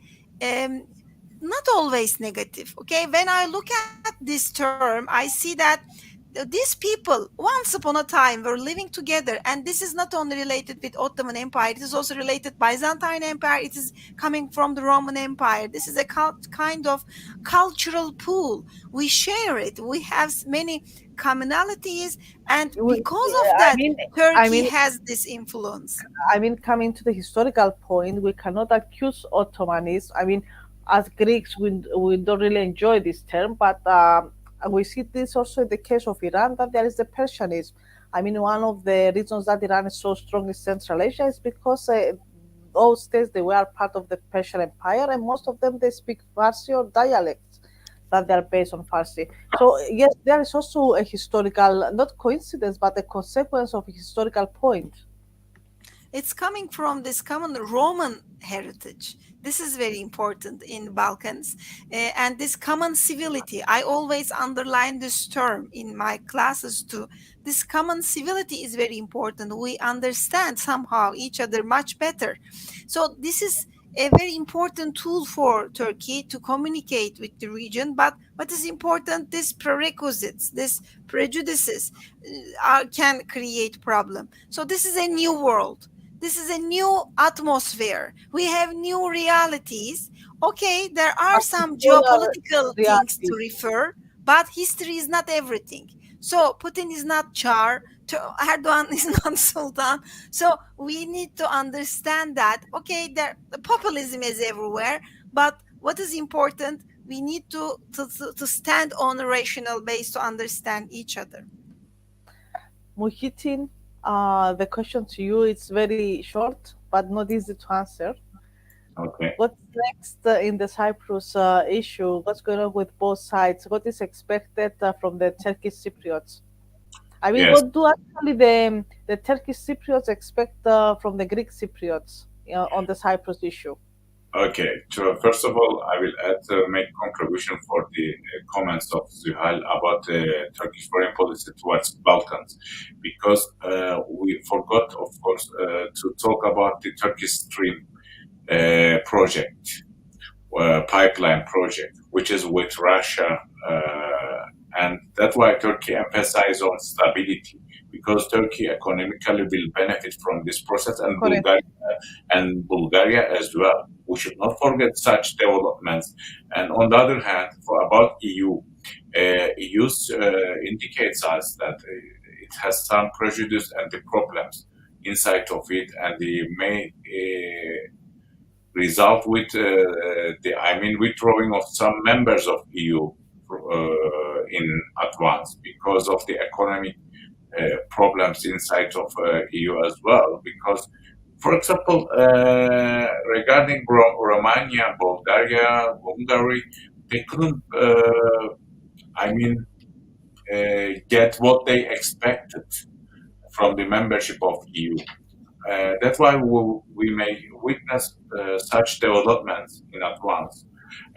not always negative. Okay, when I look at this term, I see that these people once upon a time were living together, and this is not only related with Ottoman Empire, it is also related Byzantine Empire, it is coming from the Roman Empire. This is a kind of cultural pool. We share it, we have many commonalities, and We- because of I that, mean, I Turkey mean, has this influence. coming to the historical point, we cannot accuse Ottomans. As Greeks, we don't really enjoy this term, but we see this also in the case of Iran, that there is the Persianism. One of the reasons that Iran is so strong in Central Asia is because those states, they were part of the Persian Empire, and most of them, they speak Farsi or dialects that they are based on Farsi. So yes, there is also a historical, not coincidence, but a consequence of a historical point. It's coming from this common Roman heritage. This is very important in the Balkans. And this common civility. I always underline this term in my classes too. This common civility is very important. We understand somehow each other much better. So this is a very important tool for Turkey to communicate with the region. But what is important, these prerequisites, these prejudices can create problem. So this is a new world, this is a new atmosphere. We have new realities. Okay, there are some Polar geopolitical things to realities. refer, but history is not everything. So Putin is not Tsar, Erdogan is not Sultan. So we need to understand that, okay, the populism is everywhere, but what is important, we need to stand on a rational base to understand each other. Muhitin, the question to you is very short, but not easy to answer. Okay. What's next in the Cyprus issue? What's going on with both sides? What is expected from the Turkish Cypriots? Yes. What do actually the Turkish Cypriots expect from the Greek Cypriots on the Cyprus issue? Okay. So first of all, I will add make contribution for the comments of Zuhal about Turkish foreign policy towards Balkans, because we forgot, of course, to talk about the Turkish Stream project, pipeline project, which is with Russia, and that's why Turkey emphasizes on stability, because Turkey economically will benefit from this process, Correct. And Bulgaria as well. We should not forget such developments. And on the other hand, for about EU, EU indicates us that it has some prejudice and the problems inside of it, and they may result with withdrawing of some members of EU in advance because of the economic problems inside of EU as well. Because, for example, regarding Romania, Bulgaria, Hungary, they couldn't, get what they expected from the membership of EU. that's why we may witness such developments in advance.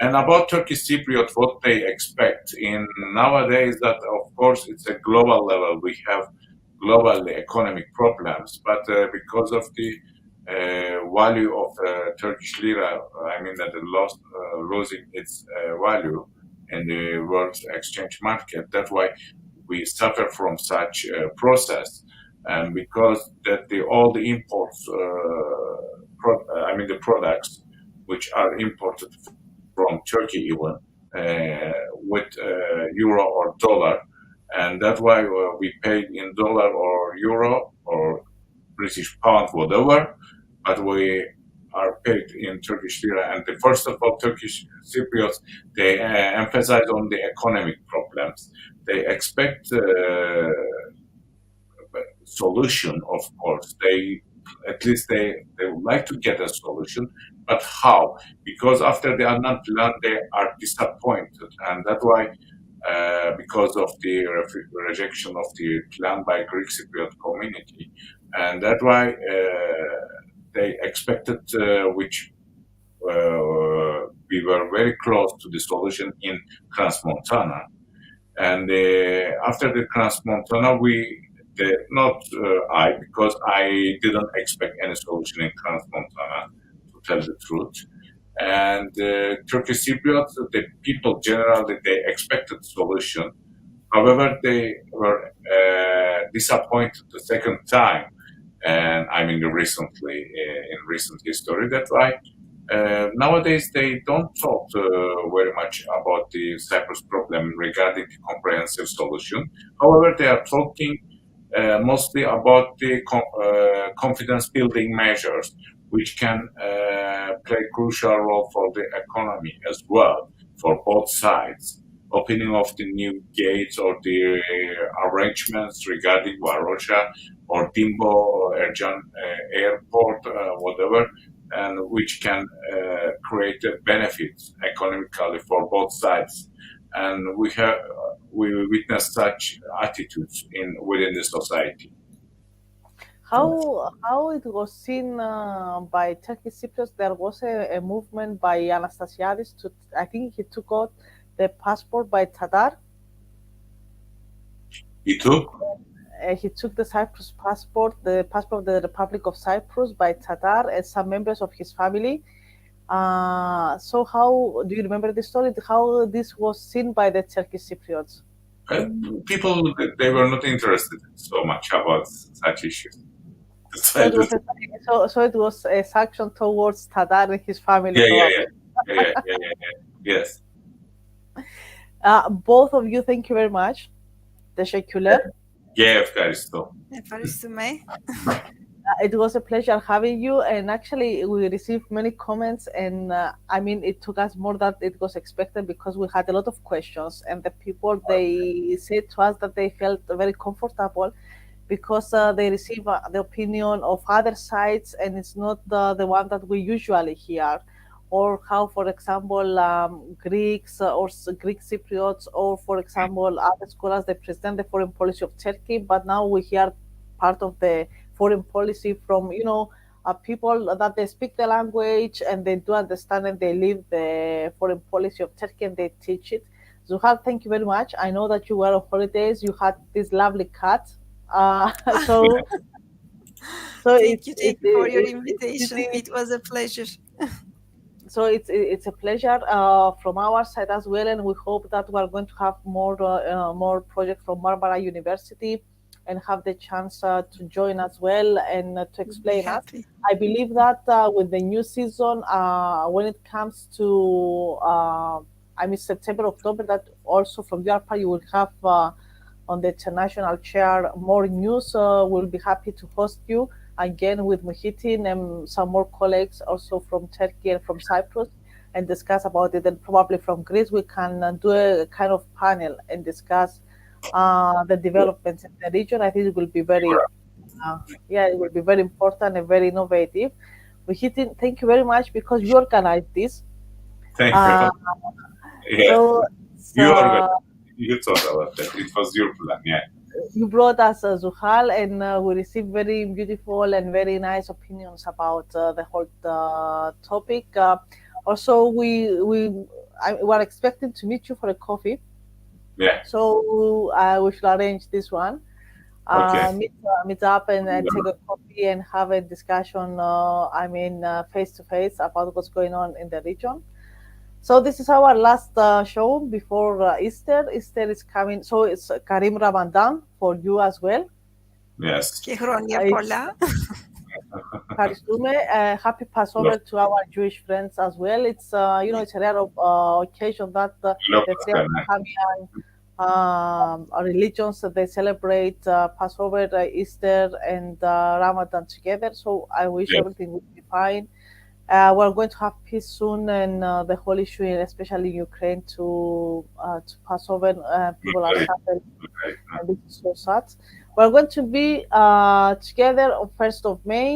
And about Turkish Cypriot, what they expect in nowadays, that of course it's a global level. We have global economic problems, but because of the value of Turkish lira, I mean that it lost, losing its value in the world exchange market. That's why we suffer from such process, and because that all the imports, I mean the products which are imported from Turkey even with euro or dollar, and that's why we pay in dollar or euro or British pound, whatever, but we are paid in Turkish lira. And first of all, Turkish Cypriots, they emphasize on the economic problems. They expect solution, of course. They at least they would like to get a solution, but how? Because after the Annan plan, they are disappointed, and that's why. Because of the rejection of the plan by Greek Cypriot community, and that's why they expected, which we were very close to the solution in Transmontana. And after the Transmontana, not I, because I didn't expect any solution in Transmontana, to tell the truth. And Turkish Cypriots, the people generally, they expected solution. However, they were disappointed the second time, and I mean recently, in recent history. That's why nowadays they don't talk very much about the Cyprus problem regarding the comprehensive solution. However, they are talking mostly about the confidence building measures, which can play a crucial role for the economy as well, for both sides. Opening of the new gates or the arrangements regarding Varosha or Dimbo or Aegean airport, whatever, and which can create benefits economically for both sides. And we witness such attitudes within the society. How it was seen by Turkish Cypriots? There was a movement by Anastasiadis to, I think he took out the passport by Tatar. He took? He took the Cyprus passport, the passport of the Republic of Cyprus by Tatar and some members of his family. So how, do you remember the story, how this was seen by the Turkish Cypriots? People, they were not interested so much about such issues. So it was a sanction towards Tatar and his family. Yes. Both of you, thank you very much. Teşekkürler. Ευχαριστώ. It was a pleasure having you, and actually we received many comments, and I mean it took us more than it was expected because we had a lot of questions, and the people, they said to us that they felt very comfortable because they receive the opinion of other sides, and it's not the one that we usually hear, or how, for example, Greeks or Greek Cypriots, or for example other scholars, they present the foreign policy of Turkey, but now we hear part of the foreign policy from, people that they speak the language and they do understand and they live the foreign policy of Turkey and they teach it. Zuhal, thank you very much. I know that you were on holidays. You had this lovely cat. So thank you for your invitation. It was a pleasure. So it's a pleasure from our side as well, and we hope that we are going to have more projects from Marmara University and have the chance to join as well and to explain us. I believe that with the new season, when it comes to, September, October, that also from your part you will have on the international chair more news. We'll be happy to host you again with Muhitin and some more colleagues also from Turkey and from Cyprus and discuss about it. And probably from Greece, we can do a kind of panel and discuss the developments in the region. I think it will be very, it will be very important and very innovative. Muhitin, thank you very much because you organized this. Thank you. You talked about that. It was your plan, you brought us Zuhal, and we received very beautiful and very nice opinions about the whole topic. Also, we were expecting to meet you for a coffee, Yeah. so we should arrange this one. Okay. Meet up and Yeah. take a coffee and have a discussion. Face to face about what's going on in the region. So this is our last show before Easter. Easter is coming, so it's Karim Ramadan for you as well. Yes. Και χρόνια It's πολλά. happy Passover to our Jewish friends as well. It's it's a rare occasion that the three Abrahamian religions they celebrate Passover, Easter, and Ramadan together. So I wish Yes. everything would be fine. We're going to have peace soon, and the whole issue, especially in Ukraine, to Passover. People are Right. suffering, Right. and it's so sad. We're going to be together on 1st of May.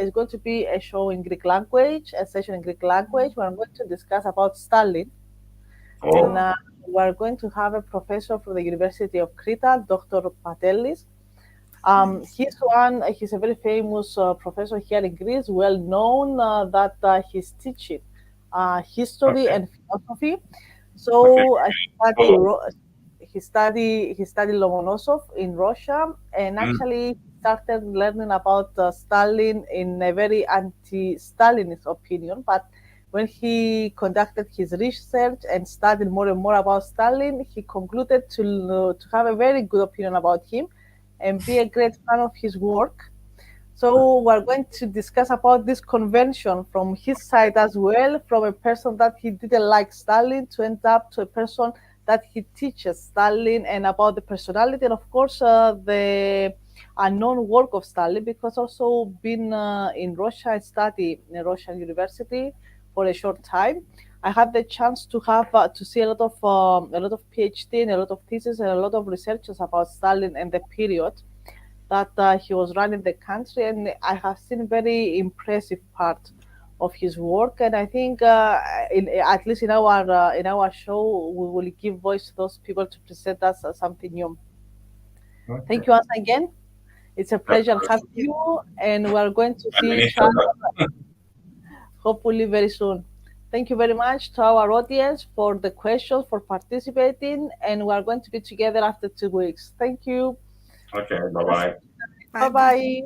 It's going to be a show in Greek language, a session in Greek language. We're going to discuss about Stalin. Oh, And we're going to have a professor from the University of Crete, Dr. Patelis. He's a very famous professor here in Greece, well known that he's teaching history okay. and philosophy. Okay. So Oh. he studied Lomonosov in Russia, and actually started learning about Stalin in a very anti-Stalinist opinion. But when he conducted his research and studied more and more about Stalin, he concluded to have a very good opinion about him and be a great fan of his work. So we're going to discuss about this convention from his side as well, from a person that he didn't like Stalin to end up to a person that he teaches Stalin, and about the personality and of course the unknown work of Stalin, because also been in Russia and study in a Russian university for a short time. I had the chance to have to see a lot of PhD and a lot of thesis and a lot of researches about Stalin and the period that he was running the country, and I have seen very impressive part of his work. And I think, at least in our show, we will give voice to those people to present us something new. Okay. Thank you once again. It's a pleasure having you, and we're going to see each other hopefully very soon. Thank you very much to our audience for the questions, for participating, and we are going to be together after 2 weeks. Thank you. Okay. Bye bye. Bye bye.